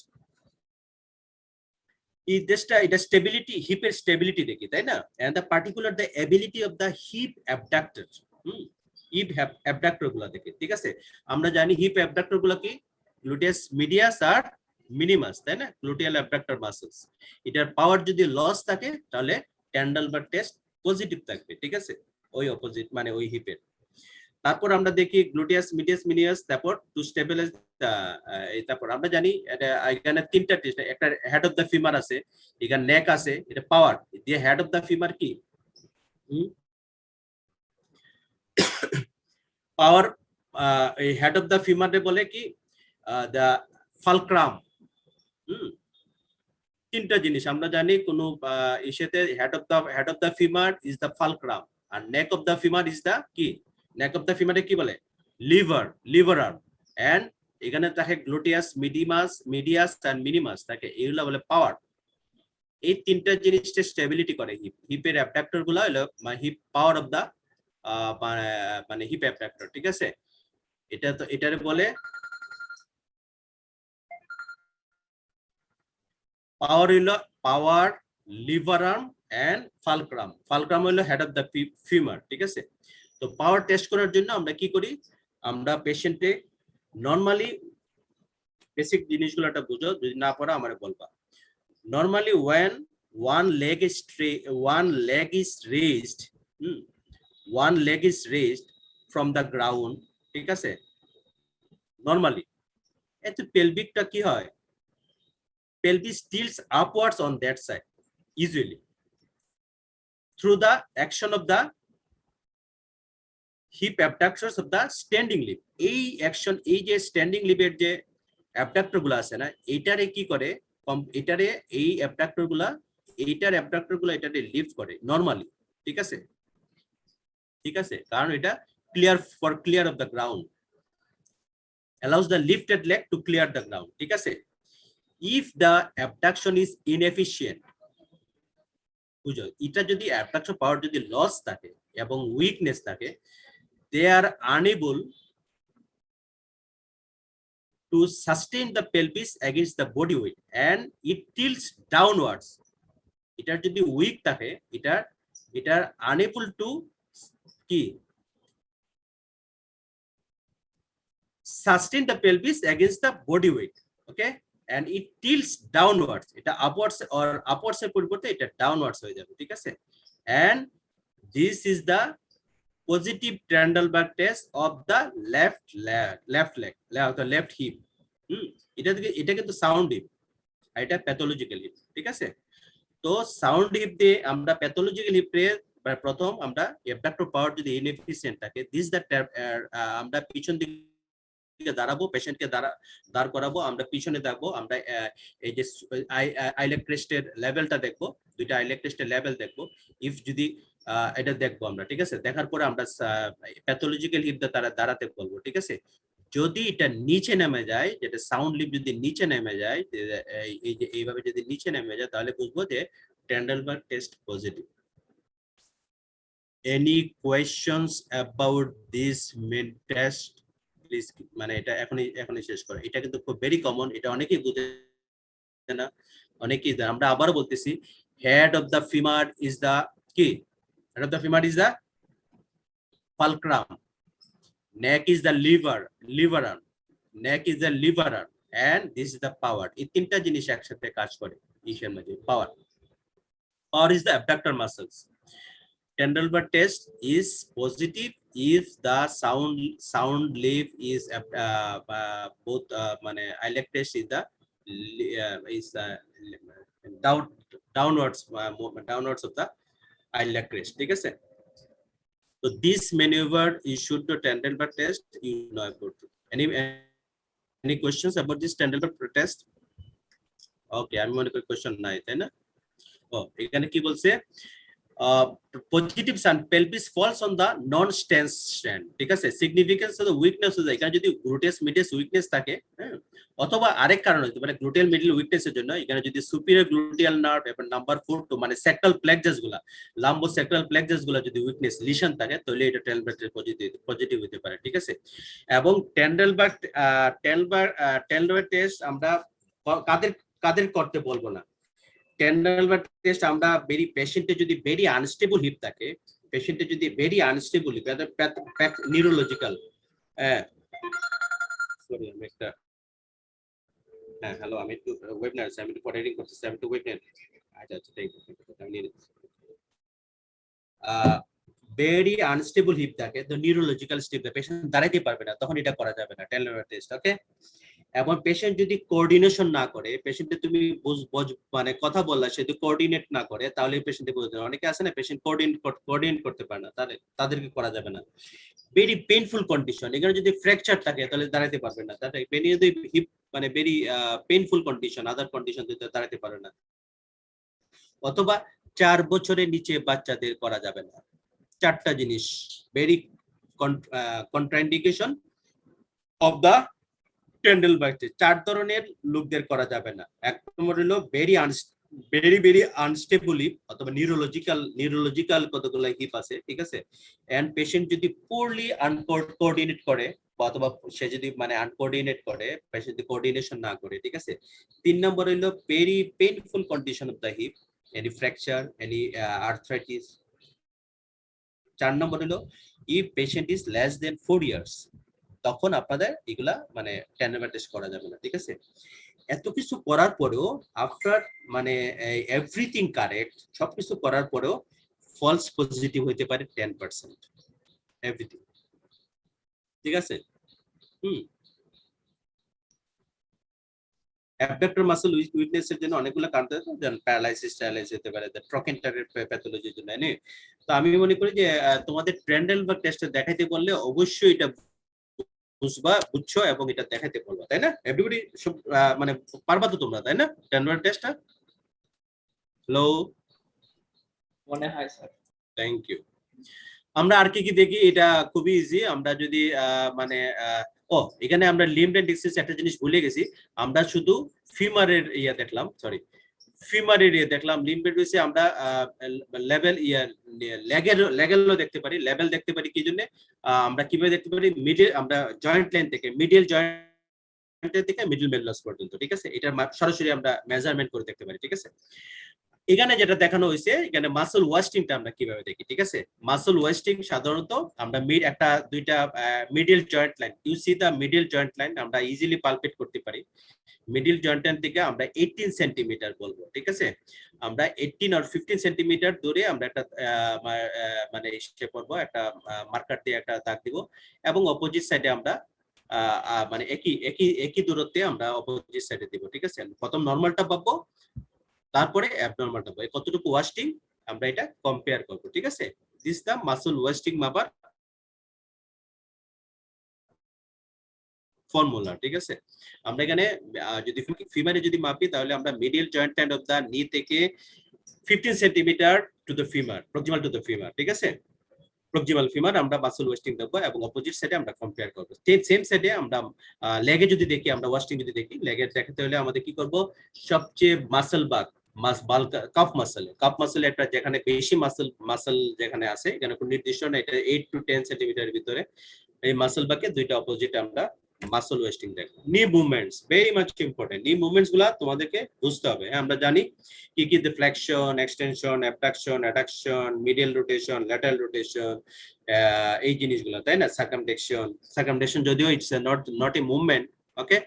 এই টেস্টটা, এটা স্টেবিলিটি, হিপের স্টেবিলিটি দেখি, তাই না? And the particular the ability of the hip abductor, hip abductor গুলা দেখে, ঠিক আছে? আমরা জানি হিপ অ্যাবডাক্টর গুলা কি? গ্লুটিয়াস মিডিয়াস আর মিনিমাস, তাই না? Gluteal abductor muscles. এটার পাওয়ার যদি লস থাকে তাহলে ট্রেন্ডেলবার্গ টেস্ট পজিটিভ থাকবে, ঠিক আছে? ওই অপোজিট ওই হিপের। তারপর আমরা দেখি গ্লুটিয়াস মিডিয়াস মিনিমাস, তারপর টু স্টেবিলাইজ, তারপর আমরা জানি এটা এখানে তিনটা টেস্ট, একটা হেড অফ দ্য ফিমার আছে, এখানে নেক আছে, এটা পাওয়ার দিয়ে হেড অফ দ্য ফিমার কি পাওয়ার, এই হেড অফ দ্য ফিমারে বলে কি দ্য ফালক্রাম। তিনটা জিনিস আমরা জানি, কোন ইসেতে head of the femur is the fulcrum, আর neck of the femur is the কি? নেক অফ দ্য ফিমারে কি বলে? Liver arm. এন্ড এখানে থাকে গ্লুটিয়াস মিডিয়াস এন্ড মিনিমাস থাকে, এগুলো বলে পাওয়ার। এই তিনটা জিনিসটা স্টেবিলিটি করে হিপের অ্যাবডাক্টর গুলো হলো hip power of the hip abductor, ঠিক আছে? এটা তো এটারে বলে পাওয়ার, হইলো power, lever arm and fulcrum. Fulcrum হইলো হেড অফ দা ফিমার, ঠিক আছে? তো পাওয়ার টেস্ট করার জন্য আমরা কি করি? আমরা পেশেন্টে নরমালি বেসিক জিনিসগুলোটা বুঝো, যদি না পড়া আমারে বলবা। Normally when one leg is raised from the ground, ঠিক আছে? নরমালি এতে পেলভিকটা কি হয়? pelvis tilts upwards on that side usually through the action of the hip abductions of the standing লিভ। এই অ্যাকশন, এই যে স্ট্যান্ডিং লিভের যে অ্যাবডাক্টর গুলো আছে না, এইটারে কি করে, এটারে এই অ্যাবডাক্টর গুলা, এটারে লিফট করে নরমালি, ঠিক আছে, ঠিক আছে, কারণ এটা clear of the ground, allows the lifted leg to clear the ground, ঠিক আছে। if the abduction is inefficient, বুঝো, এটা যদি অ্যাবডাকশন পাওয়ার যদি লস থাকে এবং উইকনেস থাকে, they are unable to sustain the pelvis against the body weight and it tilts downwards, এটার যদি উইক থাকে, এটা unable to কি sustain the pelvis against the body weight, okay, and it tilts downwards, এটা upwards এর পরিবর্তে এটা downwards হয়ে যাবে, ঠিক আছে। and this is the positive Trendelenburg test of the left hip, এটা কিন্তু সাউন্ড হিপ, এটা প্যাথোলজিক্যাল হিপ, ঠিক আছে। তো সাউন্ড হিপ দিয়ে আমরা প্যাথোলজিক্যাল হিপে প্রথম আমরা অ্যাবডাক্টর পাওয়ার যদি ইনএফিশিয়েন্ট থাকে, দিস দ্য আমরা পিছন দিকে দাঁড়াবো, পেশেন্টকে দাঁড় করাবো, আমরা পিছনে দেখবো, আমরা এই যে আইলেক ক্রেস্টের লেভেলটা দেখবো, দুইটা আইলেক ক্রেস্টের লেভেল দেখবো, ইফ যদি এটা দেখবো আমরা, ঠিক আছে। দেখার পরে আমরা প্যাথোলজিক্যাল হিপ তারা দাঁড়াতে বলবো, ঠিক আছে। যদি এটা নিচে নেমে যায়, যেটা সাউন্ড লিপ যদি নিচে নেমে যায়, এই যে এইভাবে যদি নিচে নেমে যায়, তাহলে বুঝবো যে Trendelenburg test positive. Any questions about this main test please, মানে এটা এখনই শেষ করে, এটা কিন্তু খুব ভেরি কমন, এটা অনেকেই বুঝে না, অনেকেই আমরা আবারও বলতেছি, head of the femur is the কি, head of the femur is the fulcrum, neck is the liver arm, neck is the liver arm, and this is the power, এই তিনটা জিনিস একসাথে কাজ করে ইসের মধ্যে, power is the abductor muscles. Trendelenburg test is positive if the sound leaf is both মানে iliac test is the downwards of the iliac crest, ঠিক আছে। So this maneuver is should to Trendelenburg test, you know about it. Any questions about this Trendelenburg test? Okay, আমি মনে করি question নাই, তাই না? ও, এখানে কি বলছে, positive sign pelvis falls on the non stand stand, ঠিক আছে। সিগনিফিকেন্স অফ দ্য উইকনেস হচ্ছে এখানে যদি গ্লুটেস মিডিয়াস উইকনেস থাকে, হ্যাঁ, অথবা আরেক কারণ হতে পারে গ্লুটেল মিডল উইকনেসের জন্য, এখানে যদি সুপিরিয়র গ্লুটিয়াল নার্ভ এবং নাম্বার 4 টু মানে স্যাক্রাল প্লেক্সাস গুলা, লাম্বো স্যাক্রাল প্লেক্সাস গুলা যদি উইকনেস লিশন থাকে, তাহলে এটা Trendelenburg পজিটিভ হতে পারে, ঠিক আছে। এবং Trendelenburg টেস্ট আমরা কাদের করতে বলবো না। Trendelenburg টেস্ট আমরা পেশেন্টের যদি ভেরি আনস্টেবল হিপ থাকে, পেশেন্টের যদি very unstable hip, neurological, sorry আমি একটা, হ্যাঁ হ্যালো, আমি একটু ওয়েবিনার আমি একটু কোঅর্ডিনেটিং করতেছি, আমি একটু ওয়েবিনার, আচ্ছা থ্যাংক ইউ, আমি নিয়ে নিচ্ছি। ভেরি আনস্টেবল হিপ থাকে, তো নিউরোলজিক্যাল স্টেপ, পেশেন্ট দাঁড়াইতে পারবে না, তখন এটা করা যাবে না Trendelenburg টেস্ট, ওকে। এবং পেশেন্ট যদি কোঅর্ডিনেশন না করে, পেশেন্টে তুমি মানে কথা বললা, সে যদি কোঅর্ডিনেট না করে, তাহলে পেশেন্টে বুঝতে হবে। অনেকে আছে না পেশেন্ট কোঅর্ডিনেট করতে পারে না, তাদেরকে করা যাবে না। ভেরি পেইনফুল কন্ডিশন, এখানে যদি ফ্র্যাকচার থাকে তাহলে দাঁড়াতে পারবে না, তাই যদি হিপ মানে ভেরি পেইনফুল কন্ডিশন, আদার কন্ডিশন যদি দাঁড়াতে পারে না, অথবা 4 বছরের নিচে বাচ্চাদের করা যাবে না। 4টা জিনিস very contraindication of the Trendelenburg test, 4 ধরনের লোকদের করা যাবে না। এক নম্বর হলো ভেরি আনস্টেবল হিপ, অথবা নিউরোলজিক্যাল কতগুলো হিপ আছে, ঠিক আছে। এন্ড পেশেন্ট যদি পোরলি আনকোঅর্ডিনেট করে, অথবা সে যদি মানে আনকোঅর্ডিনেট করে, পেশেন্ট যদি কোঅর্ডিনেশন না করে, ঠিক আছে। 3 নম্বর হলো very painful condition of the hip, any fracture, any arthritis. 4 নম্বর হলো if patient is less then 4 years, তখন আপনাদের এগুলা মানে Trendelenburg টেস্ট করা যাবে না, ঠিক আছে। এত কিছু করার পরেও, আফটার মানে এভরিথিং কারেক্ট, সবকিছু করার পরেও ফলস পজিটিভ হইতে পারে 10%, এভরিথিং, ঠিক আছে। অ্যাবডাক্টর মাসল উইকনেস এর জন্য অনেকগুলো কারণ থাকে, যেমন প্যারালাইসিস হতে পারে, ট্রকেন্টারের প্যাথোলজির জন্য। তো আমি মনে করি যে তোমাদের ট্রেন্ডেল বা টেস্টে দেখাইতে বললে অবশ্যই এটা বুঝছো এবং এটা দেখাইতে বলবা, তাই না? এভরিবডি মানে পারবা তো তোমরা, তাই না? ট্রেন্ডেল টেস্টটা। হ্যালো, মনে হয় স্যার। Thank you. আমরা আর কি কি দেখি, এটা খুবই ইজি। আমরা যদি মানে এখানে আমরা লিম্ব এন্ড ডিক্সিস একটা জিনিস ভুলে গেছি, আমরা শুধু ফিমারের দেখলাম, সরি ফিমারের দেখলাম, লিম্বের রয়েছে আমরা লেভেল লেগেলও দেখতে পারি, লেভেল দেখতে পারি কি জন্য, আমরা কিভাবে দেখতে পারি, মিডল আমরা জয়েন্ট লাইন থেকে মিডল জয়েন্ট থেকে মিডল মেডুলাস পর্যন্ত, ঠিক আছে? এটা সরাসরি আমরা মেজারমেন্ট করে দেখতে পারি, ঠিক আছে? এখানে যেটা দেখানো হয়েছে, এখানে মাসল ওয়াস্টিংটা আমরা কিভাবে দেখি, ঠিক আছে? মাসল ওয়াস্টিং সাধারণত আমরা দুইটা middle joint line, you see the middle joint line, আমরা ইজিলি পালপেট করতে পারি। মিডল জয়েন্ট লাইন থেকে আমরা 18 সেন্টিমিটার বলবো, ঠিক আছে? আমরা 18 আর 15 সেন্টিমিটার দূরে আমরা একটা মানে স্টেপ করব, একটা মার্কার দিয়ে একটা দাগ দিব, এবং অপোজিট সাইডে আমরা মানে একই দূরত্বে আমরা অপোজিট সাইডে দিব, ঠিক আছে? প্রথম নরমালটা পাবো, তারপরে অ্যাবনরমালটা পাবো। কতটুকু ওয়াস্টিং আমরা এটা কম্পেয়ার করব, ঠিক আছে? দিস দা মাসল ওয়াস্টিং মাপার ফর্মুলা, ঠিক আছে? আমরা এখানে যদি ফিমারে যদি মাপি, তাহলে আমরা middle joint line of the knee থেকে 15 centimetre to the femur, proximal to the femur, ঠিক আছে? প্রক্সিমাল ফিমার আমরা মাসল ওয়াস্টিং দেখবো, এবং অপোজিট সাইডে আমরা কম্পেয়ার করব। সেম সাইডে আমরা লেগে যদি দেখি, আমরা ওয়াস্টিং যদি দেখি, লেগে দেখাতে হলে আমাদের কি করব, সবচেয়ে মাসল বাগ কাফ মাসল একটা, যেখানে বেশি মাসল যেখানে আছে, এখানে কোনো নির্দিষ্ট না, এটা 8 টু 10 সেন্টিমিটার ভিতরে, এই মাসল বাকে দুইটা অপোজিট আমরা মাসল ওয়েস্টিং দেখবো। নি মুভমেন্টস ভেরি মাচ ইম্পর্টেন্ট, নি মুভমেন্টস গুলা তোমাদেরকে বুঝতে হবে। আমরা জানি কি কি, flexion, extension, abduction, addiction, medial rotation, lateral rotation, এই জিনিসগুলো, তাই না? সার্কামডেকশন যদিও ইটস নট এ মুভমেন্ট, ওকে?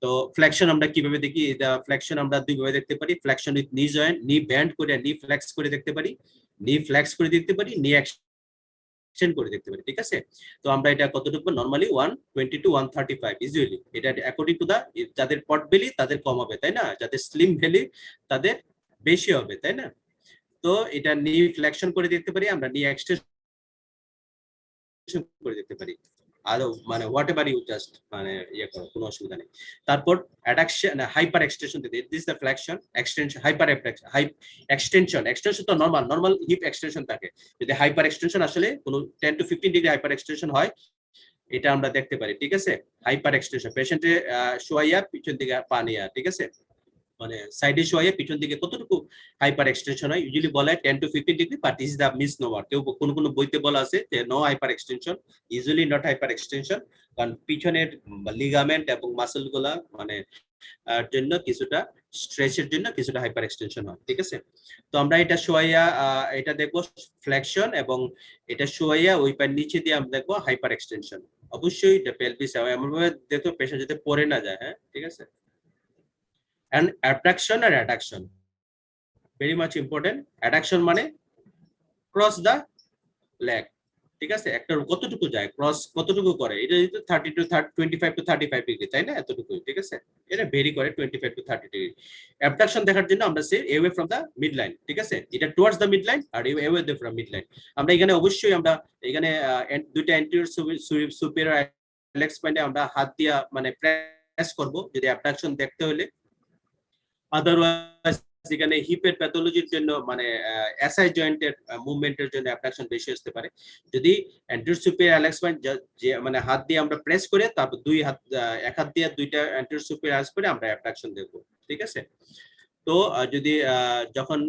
তো ফ্লেকশন আমরা কিভাবে দেখি, এটা ফ্লেকশন আমরা দুইভাবে দেখতে পারি, ফ্লেকশন উইথ নি জয়েন্ট, নি ব্যান্ড করে নি ফ্লেক্স করে দেখতে পারি, নি ফ্লেক্স করে দেখতে পারি, নি এক্সটেন্ড করে দেখতে পারি, ঠিক আছে? তো আমরা এটা কতটুকু, নরমালি 120 টু 135 ইউজুয়ালি, এটা অ্যাকর্ডিং টু দা, যাদের পট বেলি তাদের কম হবে, তাই না? যাদের স্লিম বেলি তাদের বেশি হবে, তাই না? তো এটা নি ফ্লেকশন করে দেখতে পারি, আমরা নি এক্সটেনশন করে দেখতে পারি, আরো মানে হোয়াট এভার ইউ জাস্ট মানে করো, কোনো অসুবিধা নেই। তারপর অ্যাডাকশন, হাইপার এক্সটেনশন দিতে, this the flexion, extension, hyper extension তো নরমাল হিপ এক্সটেনশন থাকে। যদি হাইপার এক্সটেনশন আসলে কোনো 10 টু 15 ডিগ্রি হাইপার এক্সটেনশন হয়, এটা আমরা দেখতে পারি, ঠিক আছে? হাইপার এক্সটেনশন পেশেন্টে শোয়াইয়া পিছন দিকে পা নিয়া, ঠিক আছে? মানে সাইডে শোয়াইয়া পিছন দিকে কতটুকু হাইপার এক্সটেনশন হয়, ইউজুয়ালি বলা হয় 10 to 15 degree, but this is the misnomer. কেউ কোন বইতে বলা আছে যে no hyper extension, usually not hyper extension, কারণ পিছনের লিগামেন্ট এবং মাসল গুলা মানে জন্য কিছুটা স্ট্রেচের জন্য কিছুটা হাইপার এক্সটেনশন হয়, ঠিক আছে? তো আমরা এটা শোয়াইয়া এটা দেখবো ফ্লেকশন, এবং এটা শোয়াইয়া ওই পায়ের নিচে দিয়ে আমরা দেখবো হাইপার এক্সটেনশন। অবশ্যই এটা পেলভিস এমন ভাবে দেখো পেশেন্ট যাতে পড়ে না যায়, হ্যাঁ, ঠিক আছে? and abduction আর adduction very much important. Adduction মানে ক্রস দা লেগ, ঠিক আছে? একটা কতটুকু যায়, ক্রস কতটুকু করে, এটা যদি 30 টু 25 টু 35 ডিগ্রি, তাই না? এতটুকু, ঠিক আছে? এটা ভেরি করে 25 টু 30 ডিগ্রি। অ্যাবডাকশন দেখার জন্য আমরা say away from the mid line, ঠিক আছে? এটা টুয়ার্ডস দা মিড লাইন আর অ্যাওয়ে ফ্রম মিড লাইন। আমরা এখানে অবশ্যই আমরা এখানে দুইটা অ্যান্টেরিয়র সুপিরিয়র ইলেক্স পয়েন্টে আমরা হাত দিয়া মানে প্রেস করব যদি অ্যাবডাকশন দেখতে হলে। আদারওয়াইজ এখানে হিপের প্যাথোলজির জন্য মানে এসআই জয়েন্টের মুভমেন্টের জন্য অ্যাবডাকশন বেশি আসতে পারে। যদি অ্যান্টেরিয়র সুপিরিয়র ইলেক্স পয়েন্ট যে মানে হাত দিয়ে আমরা প্রেস করে, তারপর এক হাত দিয়ে দুইটা অ্যান্টেরিয়র সুপিরিয়র ইলেক্স করে আমরা অ্যাবডাকশন দেখব, ঠিক আছে? তো যদি যখন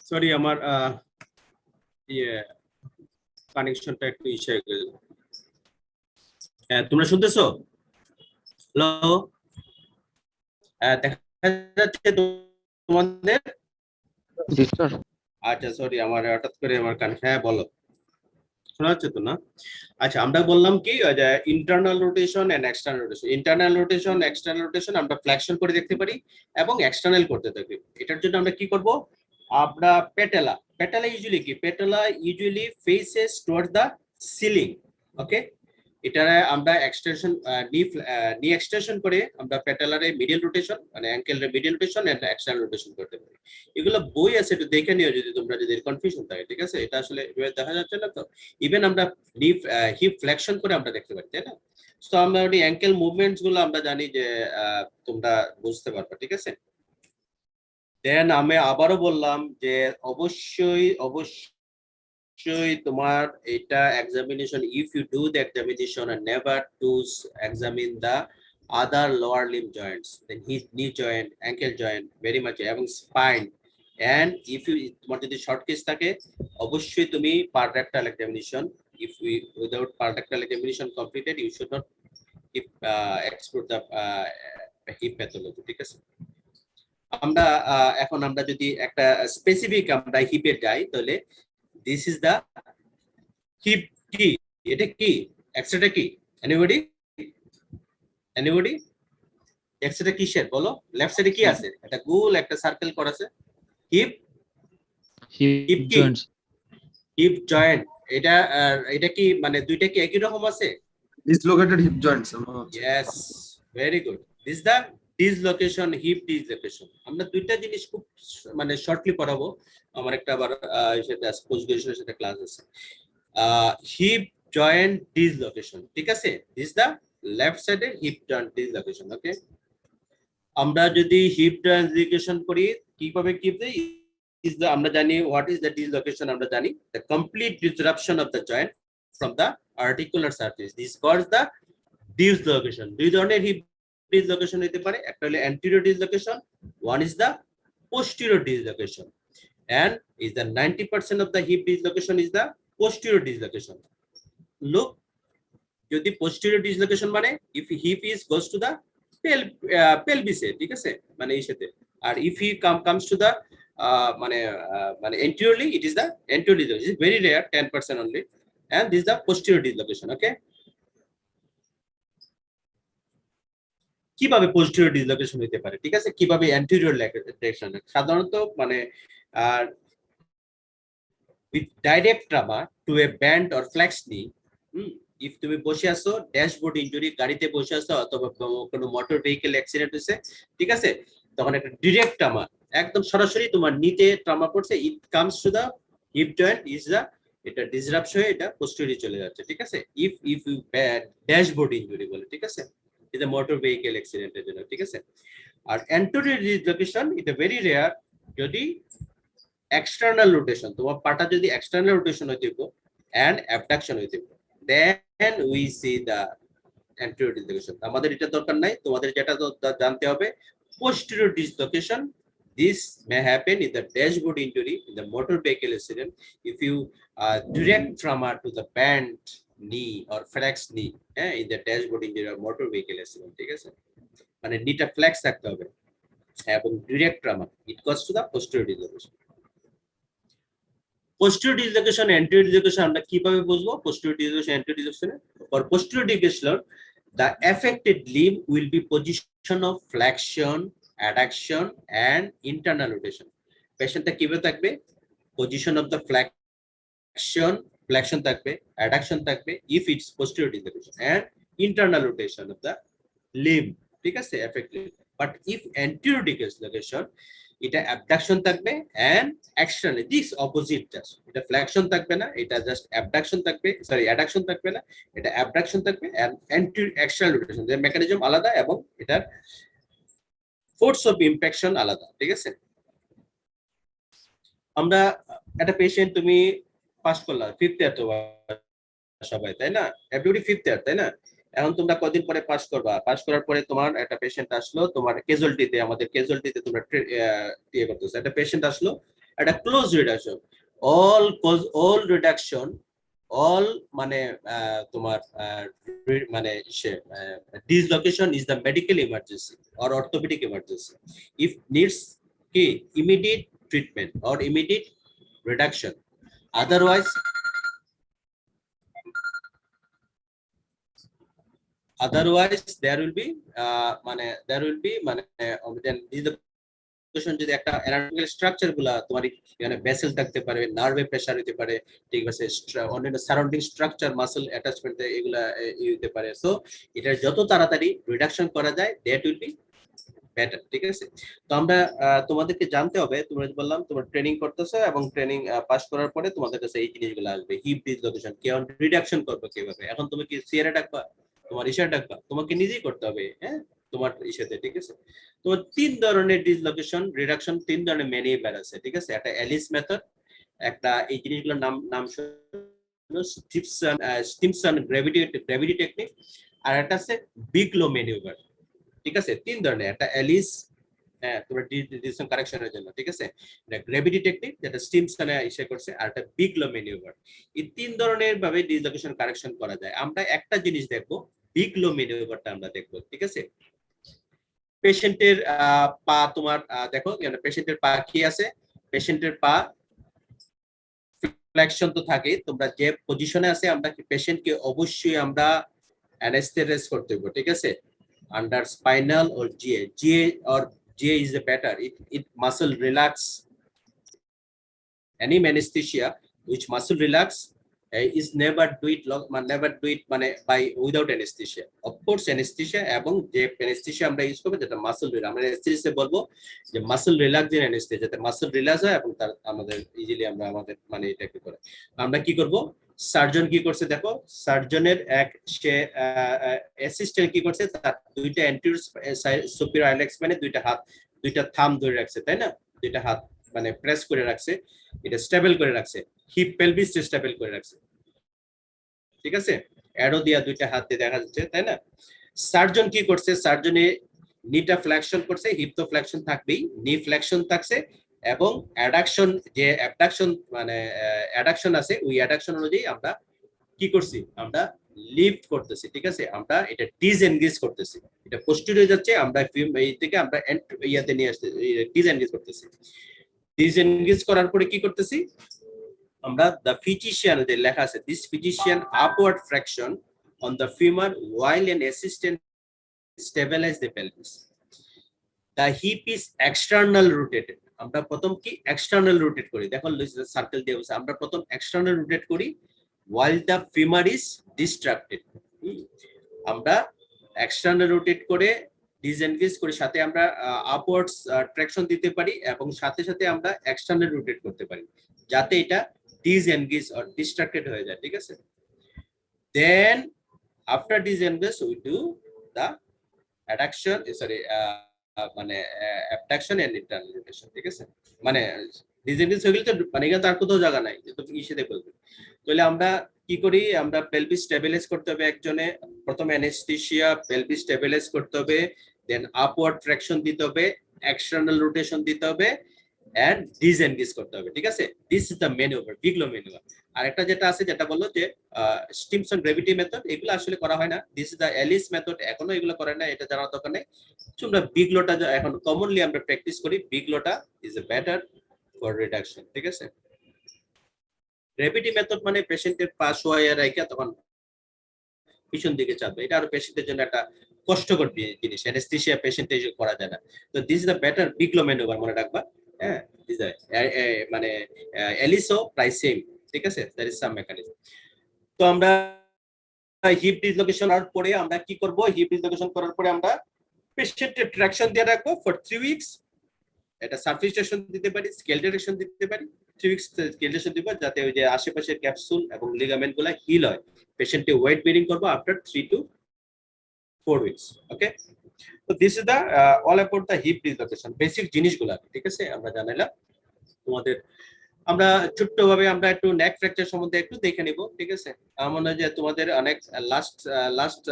সরি আমার ইয়ে কানেকশনটা একটু ইস্যু হয়ে গেল। হ্যাঁ, তোমরা শুনতেছো? হ্যালো, দেখা যাচ্ছে তোমাদের? জি স্যার। আচ্ছা সরি, আমার হঠাৎ করে আমার হ্যাঁ বলো, শোনা যাচ্ছে তো না? আচ্ছা, আমরা বললাম কি যে internal rotation and external rotation. Internal rotation, external rotation আমরা ফ্লেকশন করে দেখতে পারি এবং এক্সটার্নাল করতে থাকি। এটার জন্য আমরা কি করব? আমরা পেটালা ইউজুয়ালি কি, পেটালা ইউজুয়ালি ফেসেস টুয়ার্ডস দা সিলিং। ওকে, এটা আমরা এক্সটেনশন নি এক্সটেনশন করে আমরা পেটালারে মিডিয়াল রোটেশন মানে অ্যাঙ্কেলের medial rotation and external rotation করতে পারি। এগুলো বই আছে, একটু দেখে নিও যদি তোমরা যদি কনফিউশন থাকে, ঠিক আছে? এটা আসলে এভাবে দেখা যাচ্ছে না তো। ইভেন আমরা হিপ ফ্লেকশন করে আমরা দেখতে পারি, তাই না? তো আমরা ওই অ্যাঙ্কেল মুভমেন্টস গুলো আমরা জানি যে তোমরা বুঝতে পারবে, ঠিক আছে? দেন আমি আবারও বললাম যে অবশ্যই তোমার এটা examination, if you do the examination and never to examine the other lower limb joints, then his knee joint, ankle joint, very much এবং spine, and if you তোমার যদি শর্ট কেস থাকে অবশ্যই তুমি পারডাক্টাল এক্সামিনেশন, if we without পারডাক্টাল examination completed you should not explore the hip pathology, ঠিক আছে? আমরা এখন আমরা যদি একটা স্পেসিফিক আমরা হিপে যাই তাহলে দিস ইজ দা হিপ। কি এটা, কি এক্সট্রাটা কি? এনিবডি এক্সট্রাটা কিসের বলো? লেফট সাইডে কি আছে? একটা গোল একটা সার্কেল করা আছে, হিপ হিপ কি? জয়েন্টস। Hip joint. এটা কি মানে দুইটা কি একই রকম আছে? dislocated hip joints yes, very good. This the dislocation, hip dislocation. আমরা দুইটা জিনিস খুব মানে শর্টলি পড়াবো। আমার একটা আবার সেটা পোস্ট গ্রাজুয়েশনের সাথে ক্লাস আছে। হিপ জয়েন্ট ডিসলোকেশন, ঠিক আছে? দিস দা লেফট সাইডে হিপ জয়েন্ট ডিসলোকেশন। ওকে, আমরা যদি হিপ জয়েন্ট ডিসলোকেশন করি কিভাবে কি is the আমরা জানি what is the dislocation, আমরা জানি the complete disruption of the joint from the articular surface, this calls the dislocation. দুই ধরনের হিপ ডিসলোকেশন হতে পারে, একটা হলো anterior dislocation, one is the posterior dislocation, and is the 90% of the hip dislocation is the posterior dislocation. Look, যদি posterior dislocation মানে if hip is goes to the pelvis, ঠিক আছে, মানে এই সাথে, আর if he comes to the মানে anteriorly, it is the anterior dislocation. It is very rare, 10% only, and this is the posterior dislocation. Okay, কিভাবে posterior dislocation হতে পারে, ঠিক আছে? কিভাবে anterior direction? সাধারণত মানে with direct trauma to a bent or flexed knee, if তুমি বসে আছো, ড্যাশবোর্ড ইনজুরি, গাড়িতে বসে আছো অথবা কোনো মোটর ভেহিকল অ্যাক্সিডেন্ট হয়েছে, ঠিক আছে, তখন একটা ডিরেক্ট ট্রমা একদম সরাসরি তোমার নিতে ট্রমা পড়ছে, it comes to the hip joint, is the এটা ডিসরাপ্ট হয়ে এটা পোস্টেরিয়রলি চলে যাচ্ছে, ঠিক আছে? ইফ ইউ ড্যাশবোর্ড ইনজুরি বলে, ঠিক আছে, এটা মোটর ভেহিকল অ্যাক্সিডেন্টের জন্য, ঠিক আছে? আর অ্যান্টেরিয়র ডিসলোকেশন এটা ভেরি রেয়ার, যদি এক্সটার্নাল রোটেশন, তোমার পাটা যদি এক্সটার্নাল রোটেশন হইতে এন্ড অ্যাবডাকশন হইতে, then we see the anterior dislocation. আমাদের এটা দরকার নাই, তোমাদের যেটা জানতে হবে posterior dislocation. This may happen in the dashboard injury, in the motor vehicle accident, if you direct trauma to the bent knee or flexed knee, in the dashboard injury or motor vehicle accident, ঠিক আছে? মানে নিটা flakes থাকতে হবে এবং direct trauma, it goes to the posterior dislocation. Posterior dislocation, anterior dislocation আমরা কিভাবে বুঝবো? Posterior dislocation, anterior dislocation. For posterior dislocation, the affected limb will be position of flexion, adduction, and internal rotation. Patientটা কিভাবে থাকবে? Position of the flexion থাকবে, adduction থাকবে, if it's posterior dislocation, and internal rotation of the limb, ঠিক আছে, affected. But if anterior dislocation, এটা abduction থাকবে and external, this opposite, just এটা flexion থাকবে না, এটা জাস্ট অ্যাবডাকশন থাকবে, সরি অ্যাডাকশন থাকবে না, এটা অ্যাবডাকশন থাকবে এন্ড অ্যান্টিরিয়র এক্সটার্নাল রোটেশন, এর মেকানিজম আলাদা এবং এটার ফোর্স অফ ইমপ্যাকশন আলাদা, ঠিক আছে? আমরা একটা পেশেন্ট, তুমি পাস করলা 5th ইয়ার, তো সবাই তাই না, এভরিবডি 5th ইয়ার, তাই না? এখন তোমরা কদিন পরে পাস করবা, পাস করার পরে তোমার একটা পেশেন্ট আসলো, তোমার ক্যাজুয়ালিটিতে, আমাদের ক্যাজুয়ালিটিতে তোমরা ইয়ে করতেছো, একটা পেশেন্ট আসলো, একটা close reduction. all reduction, all মানে তোমার মানে dislocation is the medical emergency or orthopedic emergency if needs কি immediate treatment or immediate reduction, otherwise there will be মানে then dislocation যদি একটা অ্যানাটমিক্যাল স্ট্রাকচার গুলা তোমার এখানে ভেসেল থাকতে পারে, নার্ভে প্রেসার হতে পারে, ঠিক আছে, অন্যান্য সারাউন্ডিং স্ট্রাকচার মাসল অ্যাটাচমেন্ট এগুলা হতে পারে। সো এটা যত তাড়াতাড়ি রিডাকশন করা যায় দ্যাট উইল বি বেটার, ঠিক আছে। তো আমরা তোমাদেরকে জানতে হবে, তোমরা বললাম তোমার ট্রেনিং করতেছো এবং ট্রেনিং পাস করার পরে তোমাদের কাছে এই জিনিসগুলো আসবে, হিপ ডিসলোকেশন কেমন রিডাকশন করবে কিভাবে। এখন তুমি কি সিয়ারে ডাকবা, তোমার ইশারা ডাকবা, তোমাকে নিজেই করতে হবে, হ্যাঁ, তোমার ইসাতে, ঠিক আছে। তো তিন ধরনের ডিসলোকেশন রিডাকশন, তিন ধরনের ম্যানিউভার আছে, ঠিক আছে। একটা অ্যালিস মেথড, একটা এই জিনিসগুলোর নাম স্টিমসন গ্র্যাভিটি টেকনিক, আর একটা আছে বিগলো ম্যানিউভার, ঠিক আছে। তিন ধরনের, একটা অ্যালিস, হ্যাঁ, তোমার ডিসলোকেশন কারেকশনের জন্য, ঠিক আছে, এটা গ্র্যাভিটি টেকনিক যেটা স্টিমসনে ইসে করছে, আর একটা বিগলো ম্যানিউভার। এই তিন ধরনের ভাবে ডিসলোকেশন কারেকশন করা যায়। আমরা একটা জিনিস দেখবো, বিগলো ম্যানিউভারটা আমরা দেখবো, ঠিক আছে। পেশেন্টের পা তোমার দেখো এখানে পেশেন্টের পা কি আছে, পেশেন্টের পা ফ্লেকশন তো থাকে, তোমরা যে পজিশনে আছে আমরা পেশেন্টকে অবশ্যই আমরা অ্যানেস্থেটাইজ করতে হবে, ঠিক আছে, under spinal or GA is the better, it muscle relax, any anesthesia which muscle relax is never do it by without anesthesia, of course anesthesia, এবং যে anesthesia আমরা ইউজ করব যেটা মাসল রিল্যাক্স, আমরা anesthesia বলবো যে মাসল রিল্যাক্সিং anesthesia, যাতে muscle relax হয় এবং তার আমাদের ইজিলি আমরা আমাদের মানে এটাকে করে আমরা কি করব। সার্জন কি করছে দেখো, সার্জনের সে অ্যাসিস্ট্যান্ট কি করছে, তার দুইটা অ্যান্টেরিয়র সুপিরিয়র আইলেক্স মানে দুইটা হাত, দুইটা থাম ধরে রাখছে, তাই না, দুইটা হাত মানে প্রেস করে রাখছে, এটা স্টেবল করে রাখছে, হিপ পেলভিস স্টেবল করে রাখছে, ঠিক আছে, অ্যারো দিয়া দুইটা হাত দিয়ে দেখা যাচ্ছে, তাই না। সার্জন কি করছে, সার্জনে নিটা ফ্লেকশন করছে, হিপ তো ফ্লেকশন থাকবেই, নি ফ্লেকশন থাকছে, এবং অ্যাডাকশন যে অ্যাবডাকশন মানে অ্যাডাকশন আছে, ওই অ্যাডাকশন অনুযায়ী আমরা কি করছি, আমরা লিফট করতেছি, ঠিক আছে, আমরা এটা ডিসএনগেজ করতেছি, এটা পোস্টেরিয়র যাচ্ছে, আমরা এই থেকে আমরা ইয়াতে নিয়ে আসতে ডিসএনগেজ করতেছি। ডিসএনগেজ করার পরে কি করতেছি আমরা, the physician যে লেখা আছে, this physician upward fraction on the femur while an assistant stabilize the pelvis, the hip is external rotated, আমরা প্রথম কি এক্সটার্নাল রোটেট করি, দেখো সার্কেল দিয়ে বসে, আমরা প্রথম এক্সটার্নাল রোটেট করি while the femur is distracted, আমরা এক্সটার্নাল রোটেট করে ডিসএনগেজ করে সাথে আমরা আপওয়ার্ডস ট্রাকশন দিতে পারি, এবং সাথে সাথে আমরা এক্সটার্নাল রোটেট করতে পারি যাতে এটা ডিসএনগেজ অর ডিস্ট্রাক্টেড হয়ে যায়, ঠিক আছে। Then after disengage we do the adduction, sorry মানে অ্যাবডাকশন এন্ড ইন্টারনাল রোটেশন, ঠিক আছে। মানে ডিসএনগেজ হয়ে গেলে তো মানে এখানে তার কোথাও জায়গা নাই যে তুমি কিসে দেখবে, তাহলে আমরা কি করি, আমরা পেলভিস স্টেবিলাইজ করতে হবে একজনে, প্রথমে অ্যানেস্থেসিয়া, পেলভিস স্টেবিলাইজ করতে হবে, দেন আপওয়ার্ড ট্রাকশন দিতে হবে, এক্সটার্নাল রোটেশন দিতে হবে, এন্ড ডিসএনগেজ করতে হবে, ঠিক আছে। This is the manoeuvre, Bigelow manoeuvre. আর একটা যেটা আছে যেটা বললো যে স্টিমসন গ্র্যাভিটি মেথড, এগুলো আসলে করা হয় না, this is the Alice method, এখনো এগুলো করে না, এটা জানার দরকার নেই। আমরা বিগলোটা এখন কমনলি আমরা প্র্যাকটিস করি, বিগলোটা is a better for reduction, ঠিক আছে। গ্র্যাভিটি মেথড মানে পেশেন্টের পা শোয়া রাখা তখন পিছন দিকে চাপবে, এটা আরো পেশেন্টের জন্য একটা কষ্টকর জিনিস, অ্যানেস্থেসিয়া পেশেন্টে করা যায় না। তো this is the better Bigelow manoeuvre, মনে রাখবা, হ্যাঁ, মানে অ্যালিসও প্রায় সেম, ঠিক আছে, দ্যাট ইজ সাম মেকানিজম। তো আমরা হিপ ডিসলোকেশন করার পরে আমরা কি করব, হিপ ডিসলোকেশন করার পরে আমরা পেশেন্টের ট্রাকশন দিয়ে রাখবো ফর 3 উইকস, এটা সারফেস ট্রাকশন দিতে পারি, স্কেল ট্রাকশন দিতে পারি, 3 উইকস স্কেল ট্রাকশন দিব যাতে ওই যে আশেপাশের ক্যাপসুল এবং লিগামেন্ট গুলা হিল হয়। পেশেন্টে ওয়েট বেয়ারিং করব আফটার 3 to 4 উইকস, ওকে। তো this is the all about the hip dislocation, basic জিনিসগুলো, ঠিক আছে, আমরা জানাইলাম তোমাদের। আমরা ছোট্টভাবে আমরা একটু নেক ফ্র্যাকচার সম্বন্ধে একটু দেখে নিব, ঠিক আছে। আমার মনে হয় যে তোমাদের অনেক লাস্ট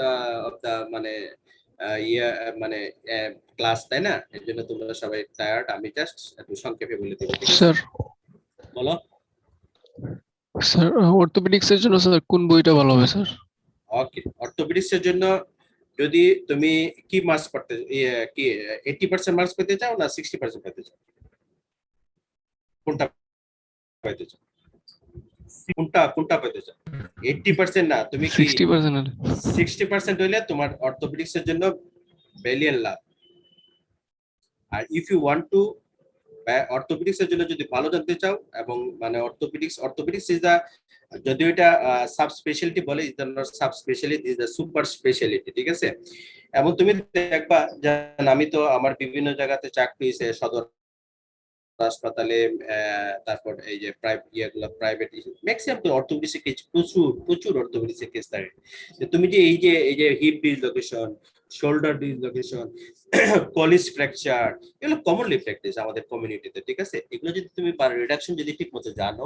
অফ দা মানে মানে ক্লাস, তাই না, এর জন্য তোমরা সবাই টায়ার্ড, আমি জাস্ট একটু সংক্ষেপে বলে দেব, ঠিক আছে স্যার বলো। স্যার অর্থোপেডিক্স এর জন্য স্যার কোন বইটা ভালো হবে স্যার? ওকে, অর্থোপেডিক্স এর জন্য যদি তুমি কি মার্কস পড়তে কি 80% মার্কস পেতে চাও না 60% পেতে চাও? কোনটা পেতে চাও? কোনটা পেতে চাও? 80% না, তুমি কি 60% হলে 60% হইলে তোমার অর্থোপেডিক্স এর জন্য বেলিয়ান লাভ। আর if you want to orthopaedics এর জন্য যদি ভালো জানতে চাও, এবং মানে অর্থোপেডিক্স ইজ দা, যদিও এটা সাব স্পেশালিটি বলে, is the not sub speciality, is the super speciality, ঠিক আছে? এবং তুমি দেখবা যে আমি তো আমার বিভিন্ন জায়গাতে চাকরি হয়েছে, সদর হাসপাতালে, তারপর এই যে প্রাইভেট ম্যাক্সিমাম তো অর্থোপেডিক্স কেস, প্রচুর অর্থোপেডিক্স কেস থাকে। তুমি যে এই যে hip dislocation, shoulder dislocation, Colles fracture, এগুলো কমনলি প্র্যাকটিস আমাদের কমিউনিটিতে, ঠিক আছে? এগুলো যদি তুমি রিডাকশন যদি ঠিক মতো জানো,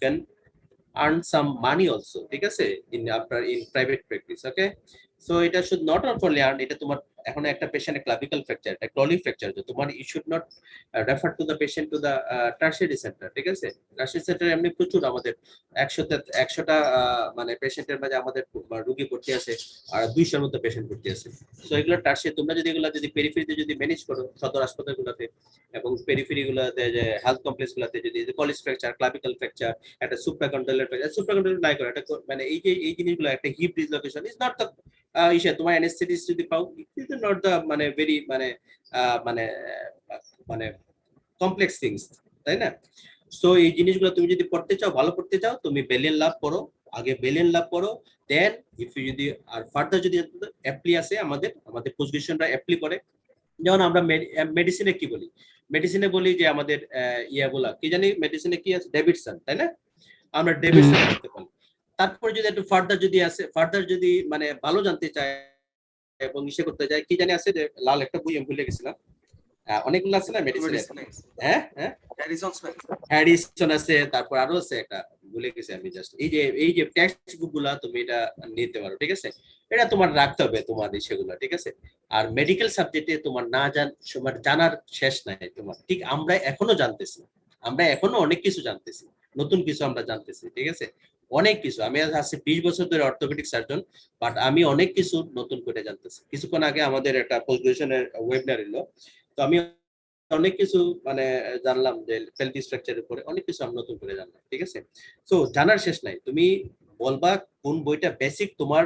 can earn some money also, ঠিক আছে, in private practice, okay? So এটা should not only earn, এটা তোমার এখন একটা পেশেন্টের ক্লাভিকল ফ্র্যাকচার, একটা ক্রলি ফ্র্যাকচার, তো তোমার you should not refer to the patient to the tertiary center, ঠিক আছে? টার্সিয়ারি সেন্টারে এমনি প্রচুর আমাদের 100টা মানে পেশেন্টের মাঝে আমাদের রোগী ভর্তি আছে, আর 200-র মতো পেশেন্ট ভর্তি আছে। সো এগুলো টার্সিয়ারি, তোমরা যদি এগুলো যদি পেরিফেরিতে যদি ম্যানেজ করো সদর হাসপাতালগুলোতে এবং পেরিফেরি গুলোতে, যে হেলথ কমপ্লেক্স গুলোতে, যদি কলিজ ফ্র্যাকচার, ক্লাভিকল ফ্র্যাকচার, একটা সুপ্রাকন্ডালের ফ্র্যাকচার, সুপ্রাকন্ডাল নাই করে, এটা মানে এই জিনিসগুলো, একটা hip dislocation is not the ইসে, তোমার অ্যানেস্থেটিস যদি পাও, ইট ইজ নট দ্য মানে ভেরি মানে মানে মানে কমপ্লেক্স থিংস, তাই না? সো এই জিনিসগুলো তুমি যদি পড়তে চাও, ভালো পড়তে চাও, তুমি বেলিয়ান লাভ পড়ো, আগে বেলিয়ান লাভ পড়ো, দেন ইফ ইউ যদি আর ফার্দার যদি অ্যাপ্লি আছে, আমাদের পোস্ট গ্রাজুয়েশনরা অ্যাপ্লি করে। যেমন আমরা মেডিসিনে কি বলি, মেডিসিনে বলি যে আমাদের ইয়াগুলা কি জানি, মেডিসিনে কি আছে, ডেভিডসন, তাই না? আমরা ডেভিডসন করতে পারি। তারপরে যদি একটু ফার্দার যদি মানে ভালো জানতে চায় এবং ইসে করতে চায়, কি জানি আছে যে লাল একটা বই আমি ভুলে গেছিলাম, অনেকগুলো আছে না মেডিসিনে, হ্যাঁ হ্যারিসন আছে, তারপর আরো আছে একটা ভুলে গেছি আমি, জাস্ট এই যে টেক্সট বুক গুলা তুমি এটা নিতে পারো, ঠিক আছে? এটা তোমার রাখতে হবে তোমার সেগুলো, ঠিক আছে? আর মেডিকেল সাবজেক্টে তোমার জানার শেষ নাই তোমার, ঠিক? আমরা এখনো জানতেছি, আমরা এখনো অনেক কিছু জানতেছি, নতুন কিছু আমরা জানতেছি, ঠিক আছে? অনেক কিছু, আমি আজকে 20 বছর ধরে অর্থোপেডিক সার্জন, বাট আমি অনেক কিছু নতুন করে জানতেছি। কিছুক্ষণ আগে আমাদের একটা পোস্ট গ্রাজুয়েশনের ওয়েবিনার এলো, তো আমি অনেক কিছু মানে জানলাম যে পেলভিস স্ট্রাকচারের উপরে অনেক কিছু আমি নতুন করে জানলাম, ঠিক আছে? সো জানার শেষ নাই। তুমি বলবা কোন বইটা বেসিক, তোমার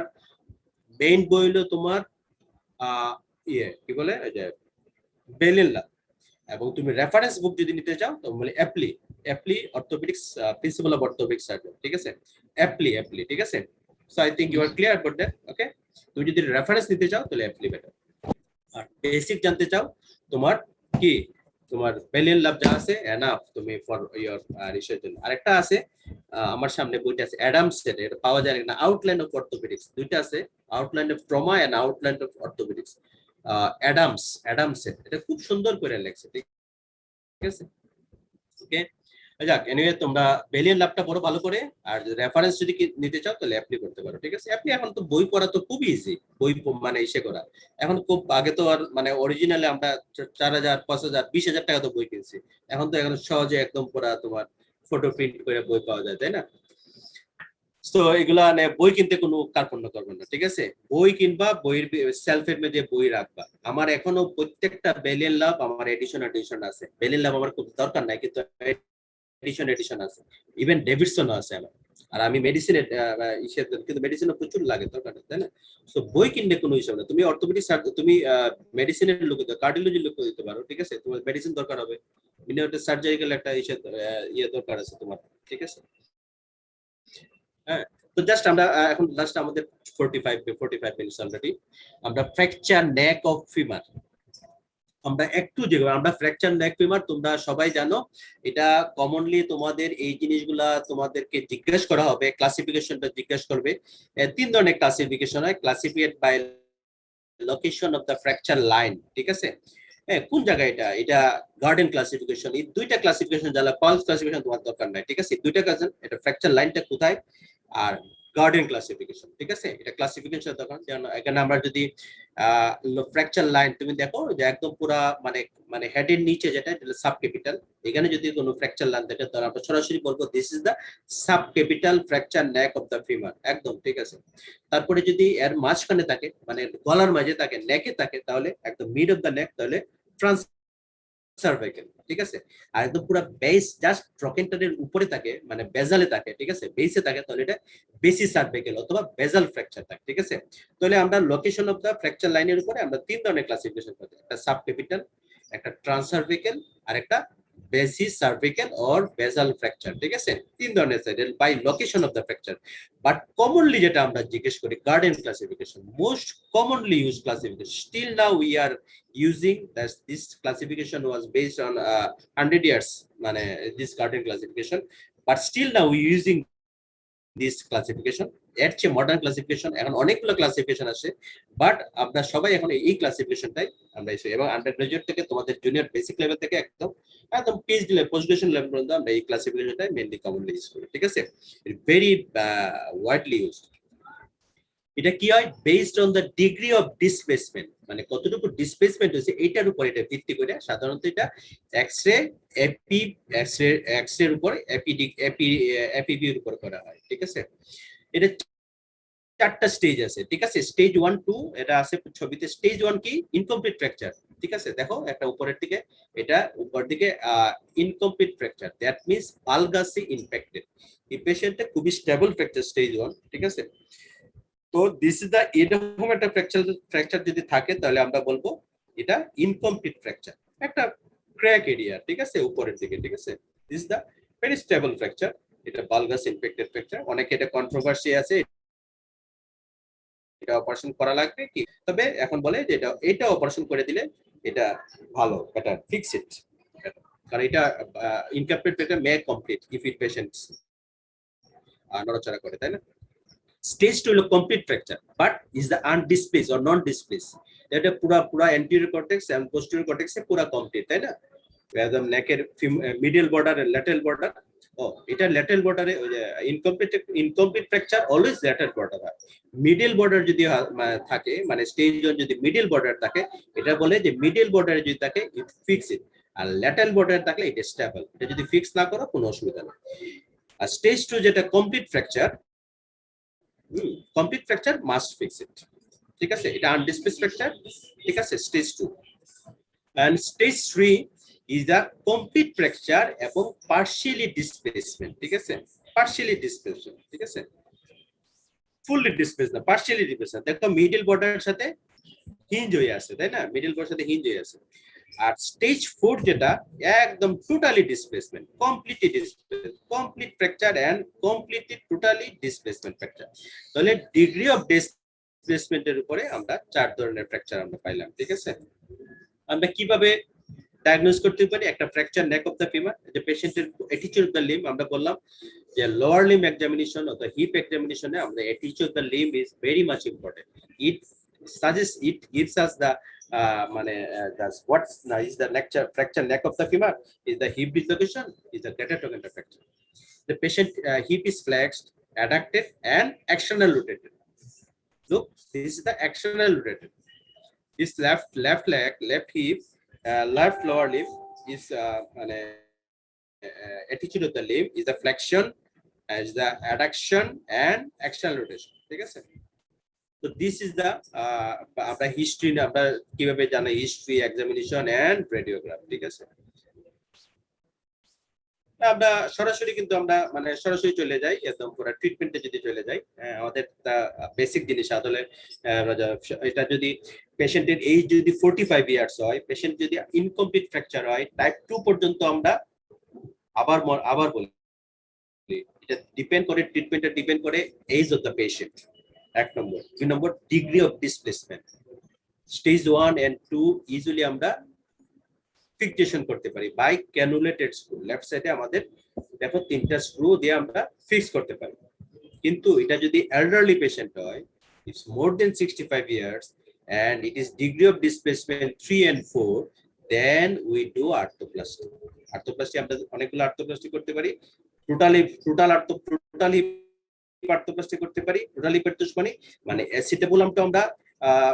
মেইন বই হলো তোমার কি বলে, ওই যে বেলিয়ান, এবং তুমি রেফারেন্স বুক যদি নিতে চাও তো বলে Apley orthopaedics, principal of orthopaedics surgeon, ঠিক আছে? অ্যাপ্লি, ঠিক আছে? So I think you are clear about that, okay? তুমি যদি রেফারেন্স নিতে চাও তাহলে অ্যাপ্লি বেটার। আর বেসিক জানতে চাও, তোমার কি, তোমার বেলিয়ান লাভ যা আছে এনাফ তুমি ফর ইওর রিসার্চ জন্য। আরেকটা আছে আমার সামনে বইটা আছে অ্যাডামস, এটা পাওয়া যায় না, আউটলাইন অফ অর্থোপেডিক্স, দুইটা আছে, outline of trauma and outline of orthopaedics. Adams এটা খুব সুন্দর করে লেখছে, ঠিক আছে? ওকে, যাক, এনিওয়ে তোমরা বেলিয়ান লাভটা পড়ো ভালো করে, আর রেফারেন্স যদি নিতে চাও তাহলে অ্যাপ্লি করতে পারো, ঠিক আছে? অ্যাপ্লি এখন তো বই পড়া তো খুবই ইজি, বই মানে ইসে করা এখন খুব, আগে তো আর মানে অরিজিনালে আমরা 4000, 5000, 20,000 টাকা তো বই কিনছি, এখন তো এখন সহজে একদম পুরা তোমার ফটো প্রিন্ট করে বই পাওয়া যায়, তাই না? তো এগুলা মানে বই কিনতে কোনো কার্পণ্য করবেন না, ঠিক আছে? বই কিনবা, বইয়ের সেলফের মধ্যে বই রাখবা। আমার এখনো প্রত্যেকটা বেলিয়ান লাভ আমার এডিশন আছে, বেলিয়ান লাভ আমার খুব দরকার নাই, কিন্তু এডিশন আছে, ইভেন ডেভিডসনও আছে আমার। আর আমি মেডিসিনের কিন্তু মেডিসিনও প্রচুর লাগে দরকার, তাই না? তো বই কিনলে কোনো হিসাব না, তুমি অর্থোপেডিক তুমি মেডিসিনের লোক, কার্ডিওলজির লোক দিতে পারো, ঠিক আছে? তোমার মেডিসিন দরকার হবে, সার্জারিক্যাল একটা ইয়ে দরকার আছে তোমার, ঠিক আছে? হ্যাঁ, তো জাস্ট আমরা এখন লাস্ট আমাদের 45 মিনিটস অলরেডি। আমরা ফ্র্যাকচার নেক অফ ফিমার, আমরা একটু যেগুলো আমরা ফ্র্যাকচার নেক ফিমার, তোমরা সবাই জানো এটা কমনলি তোমাদের এই জিনিসগুলা তোমাদেরকে জিজ্ঞেস করা হবে, ক্লাসিফিকেশনটা জিজ্ঞেস করবে। 3 ধরনের ক্লাসিফিকেশন হয়, classificate by location of the fracture line, ঠিক আছে? কোন জায়গায় এটা গার্ডেন ক্লাসিফিকেশন, এই দুইটা ক্লাসিফিকেশন জানা, পালস ক্লাসিফিকেশন তোমার দরকার নাই, ঠিক আছে? দুইটা কাজ, এটা ফ্র্যাকচার লাইনটা কোথায় আর গার্ডেন ক্লাসিফিকেশন, ঠিক আছে? এটা ক্লাসিফিকেশন দরকার। যেমন এখানে আমরা যদি ফ্র্যাকচার লাইন তুমি দেখো যে একদম পুরা মানে মানে হেডের নিচে যেটা সাব ক্যাপিটাল, এখানে যদি কোনো ফ্র্যাকচার লাইন থাকে তাহলে আমরা সরাসরি বলবো this is the sub capital fracture neck of the femur, একদম ঠিক আছে। তারপরে যদি এর মাঝখানে থাকে মানে গলার মাঝে থাকে, নেকে থাকে, তাহলে একদম মিড অফ দ্য নেক, তাহলে ট্রান্স সার্ভাইকেল, ঠিক আছে। আর একদম পুরো বেস জাস্ট ট্রকেন্টারের উপরে থাকে মানে বেজালে থাকে, ঠিক আছে, বেসে থাকে, তাহলে এটা বেসি সার্ভাইকেল অথবা বেজাল ফ্র্যাকচার থাকে, ঠিক আছে। তাহলে আমরা লোকেশন অফ দা ফ্র্যাকচার লাইনের উপরে আমরা তিন ধরনের ক্লাসিফিকেশন করতে, একটা সাব ক্যাপিটাল, একটা ট্রান্সসার্ভিক্যাল, আর একটা বেসি সার্ভিক্যাল অর বেজাল ফ্র্যাকচার, ঠিক আছে। তিন ধরনের by location of the fracture. But commonly যেটা আমরা জিজ্ঞেস করি Garden classification, most commonly use classification, still now we are using that this classification was based on 100 years মানে this garden classification, but still now we using this classification, এর চেয়ে modern classification এখন অনেকগুলো classification আছে, but আমরা সবাই এখন এই ক্লাসিফিকেশনটাই আমরা ইউজ করি, এবং আন্ডার গ্রাজুয়েট থেকে তোমাদের জুনিয়র বেসিক লেভেল থেকে একদম একদম PhD level post graduation level পর্যন্ত আমরা এই ক্লাসিফিকেশনটাই মেইনলি কমনলি ইউজ করি, ঠিক আছে। Very widely used. এটা কি হয়, based on the degree of displacement, মানে কতটুকু ডিসপ্লেসমেন্ট হয়েছে এটার উপর এটা ভিত্তি করে সাধারণত এটা এক্সরে এক্সরে উপর এপিবির উপর করা হয়, ঠিক আছে। এটা চারটা স্টেজ আছে, ঠিক আছে। স্টেজ 1 2 এটা আছে ছবিতে। স্টেজ 1 কি, ইনকমপ্লিট ফ্র্যাকচার, ঠিক আছে। দেখো একটা উপরের দিকে, এটা উপর দিকে incomplete fracture, that means valgusly infected. এই পেশেন্টটা খুবই স্টেবল ফ্র্যাকচার স্টেজ 1, ঠিক আছে। তো দিস ইজ দা, এরকম একটা ফ্র্যাকচার যদি থাকে তাহলে আমরা বলবো এটা ইনকমপ্লিট ফ্র্যাকচার, একটা ক্র্যাক এরিয়া, ঠিক আছে, উপরের দিকে, ঠিক আছে। This is the very stable fracture, এটা ভালগাস ইনফেক্টেড ফ্র্যাকচার। অনেকে এটা কন্ট্রোভার্সি আছে, এটা অপারেশন করা লাগবে কি, তবে এখন বলে যে এটা অপারেশন করে দিলে এটা ভালো, বেটার, ফিক্স ইট, কারণ এটা incomplete fracture may complete if it patients নড়াচড়া করে, তাই না। স্টেজ 2 হলো complete fracture, but is the undisplaced or non displaced, এটা পুরা অ্যান্টেরিয়র কর্টেক্স এন্ড পোস্টেরিয়র কর্টেক্সে পুরা কমপ্লিট, তাই না। একদম নেকের মিডল বর্ডার এর ল্যাটারাল বর্ডার, এটা ল্যাটারাল বর্ডারে incomplete fracture always lateral border হয়। মিডল বর্ডার যদি থাকে মানে স্টেজ 1 যদি মিডল বর্ডার থাকে, এটা বলে যে মিডল বর্ডারে যদি থাকে ইট ফিক্স ইট, আর ল্যাটারাল বর্ডারে থাকলে এটা স্টেবল, এটা যদি ফিক্স না করো কোনো অসুবিধা নেই। আর স্টেজ 2 যেটা complete fracture, complete fracture must fix it, ঠিক আছে, এটা আনডিসপ্লেস ফ্র্যাকচার, ঠিক আছে, stage 2। And stage 3 is the complete fracture এবং পার্শিয়ালি ডিসপ্লেসমেন্ট, ঠিক আছে, পার্শিয়ালি ডিসপ্লেসমেন্ট, ঠিক আছে, ফুললি ডিসপ্লেস না, পার্শিয়ালি ডিসপ্লেসমেন্ট। দেখো মিডল বর্ডারের সাথে হিঞ্জ হয়ে আছে, তাই না, মিডল বর্ডারের সাথে হিঞ্জ হয়ে আছে। আর স্টেজ 4 যেটা একদম totally displacement, complete fracture and completely totally displacement fracture. তাহলে ডিগ্রি অফ ডিসপ্লেসমেন্টের উপরে আমরা 4 ধরনের ফ্র্যাকচার আমরা পাইলাম, ঠিক আছে। আমরা কিভাবে ডায়াগনোজ করতে পারি একটা fracture neck of the femur, যে পেশেন্টের অ্যাটিটিউড অফ দ্য লিম্ব, আমরা বললাম যে লোয়ার লিম্ব এক্সামিনেশন অথবা হিপ এক্সামিনেশনে আমরা attitude of the limb is very much important. It suggest, it gives us the what is the fracture neck of the femur, is the hip dislocation, is the greater trochanter fracture. The patient hip is flexed, adducted and external rotated. Look, this is the external rotated. This left leg, left hip, left lower limb is attitude of the limb is the flexion, as the adduction and external rotation, ঠিক আছে। So this is the আমরা history আমরা কিভাবে জানা, history, examination and radiograph, ঠিক আছে। আমরা সরাসরি কিন্তু আমরা মানে সরাসরি চলে যাই একদম পুরো ট্রিটমেন্টে যদি চলে যাই, আমাদের বেসিক জিনিস আসলে এটা যদি পেশেন্টের এজ যদি 45 ইয়ার্স হয়, পেশেন্ট যদি ইনকমপ্লিট ফ্র্যাকচার হয় টাইপ 2 পর্যন্ত, আমরা আবার বলি এটা ডিপেন্ড করে, ট্রিটমেন্টটা ডিপেন্ড করে এজ অফ দ্য পেশেন্ট, 1 নম্বর। 2 নম্বর degree of displacement. Stage 1 and 2 easily আমরা ফিক্সেশন করতে পারি বাই ক্যানুলেটেড স্ক্রু। লেফট সাইডে আমাদের দেখো 3টা স্ক্রু দিয়ে আমরা ফিক্স করতে পারি। কিন্তু এটা যদি এল্ডারলি পেশেন্ট হয়, it's more then 65 years and it is degree of displacement 3 and 4, then we do arthroplasty. Arthroplasty আমরা অনেকগুলো arthroplasty করতে পারি, টোটাল arthroplasty করতে পারি। টোটালি পেটুস মানে অ্যাসিটাবুলামটা আমরা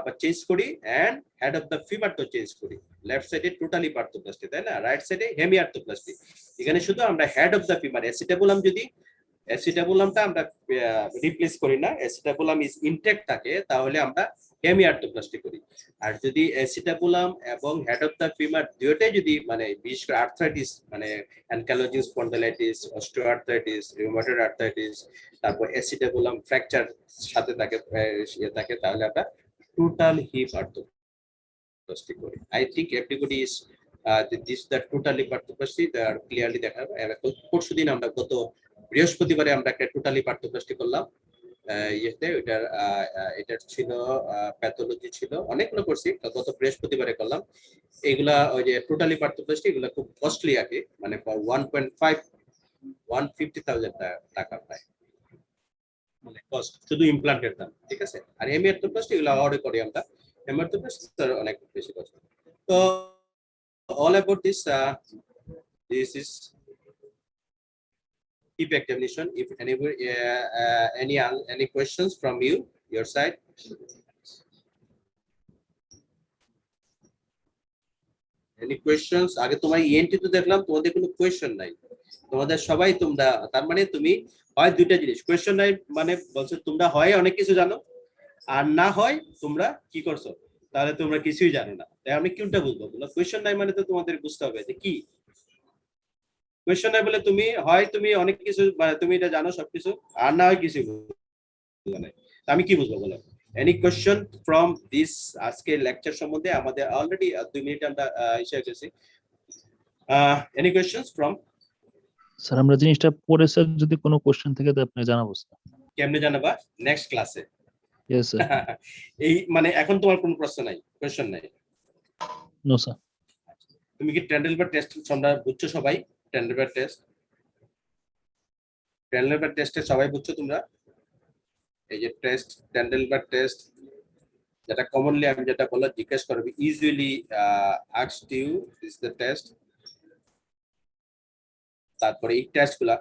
বা চেঞ্জ করি and head of the femur তো চেঞ্জ করি। লেফট সাইডে টোটালি পার্থোপ্লাস্টি, তাই না? রাইট সাইডে হেমি আর্থোপ্লাস্টি। এখানে শুধু আমরা head of the femur acetabulum যদি অ্যাসিটাবুলামটা আমরা রিপ্লেস করি না, অ্যাসিটাবুলাম ইজ ইনটেক্ট থাকে, তাহলে আমরা হেমি আর্থোপ্লাস্টি করি। আর যদি অ্যাসিটাবুলাম এবং হেড অফ দ্য ফিমার দুটোই যদি মানে বিশেষ করে আর্থ্রাইটিস মানে ankylosing spondylitis, osteoarthritis, rheumatoid arthritis, তারপর অ্যাসিটাবুলাম ফ্র্যাকচার সাথে থাকে থাকে, তাহলে আমরা টোটাল হিপ আর্থোপ্লাস্টি করি। I think everybody is this the total heap arthroplasty clearly দেখা যাবে। পরশুদিন আমরা গত বৃহস্পতিবারে আমরা একটা টোটালি আর্থোপ্লাস্টি করলাম। ইয়েতে এটার ছিল প্যাথোলজি ছিল, অনেকগুলো করছি, গত বৃহস্পতিবারে করলাম। এগুলা ওই যে টোটালি আর্থোপ্লাস্টি এগুলা খুব কস্টলি আগে, মানে 150,000 টাকা প্রায়, মানে কস্ট শুধু ইমপ্লান্টের দাম, ঠিক আছে? আর হেমি আর্থোপ্লাস্টি এগুলা অর্ডার করি আমরা, হেমি আর্থোপ্লাস্টি অনেক বেশি কস্ট। তো all about this this is hip examination. If any questions from you your side? Any questions? আগে তোমার ইএনটি তো দেখলাম, তোমাদের কোনো কোয়েশ্চেন নাই, তোমাদের সবাই তোমরা, তার মানে তুমি হয় দুইটা জিনিস, কোয়েশ্চেন নাই মানে বলছো তোমরা হয় অনেক কিছু জানো, আর না হয় তোমরা কি করছো, তাহলে তোমরা কিছুই জানো না। তাই আমি কোনটা বুঝবো? বলো কোয়েশ্চেন নাই মানে তো তোমাদের বুঝতে হবে যে কি কোয়েশ্চেন নাই, বলে তুমি হয় তুমি অনেক কিছু তুমি এটা জানো সবকিছু, আর না হয় কিছু বুঝো নাই। আমি কি বুঝবো বলো? এনি কোয়েশ্চেন ফ্রম দিস আজকে লেকচার সম্বন্ধে? আমাদের অলরেডি 2 মিনিট আমরা এসে গেছি। Any questions from? স্যার আমরা জিনিসটা পড়ে স্যার যদি কোনো কোশ্চেন থাকে তো আপনি জানাবো স্যার। কেমনে জানাবা? নেক্সট ক্লাসে। Yes sir. এই মানে এখন তোমার কোনো প্রশ্ন নাই, কোয়েশ্চেন নাই? No sir. তুমি কি ট্যান্ডেলবার টেস্ট তোমরা বুঝছো সবাই? ট্যান্ডেলবার টেস্টের সবাই বুঝছো তোমরা? এই যে টেস্ট, ট্যান্ডেলবার টেস্ট, যেটা কমনলি আমি যেটা বলা জিজ্ঞেস করবি, usually asked you is the test. তারপরে এই টেস্টগুলা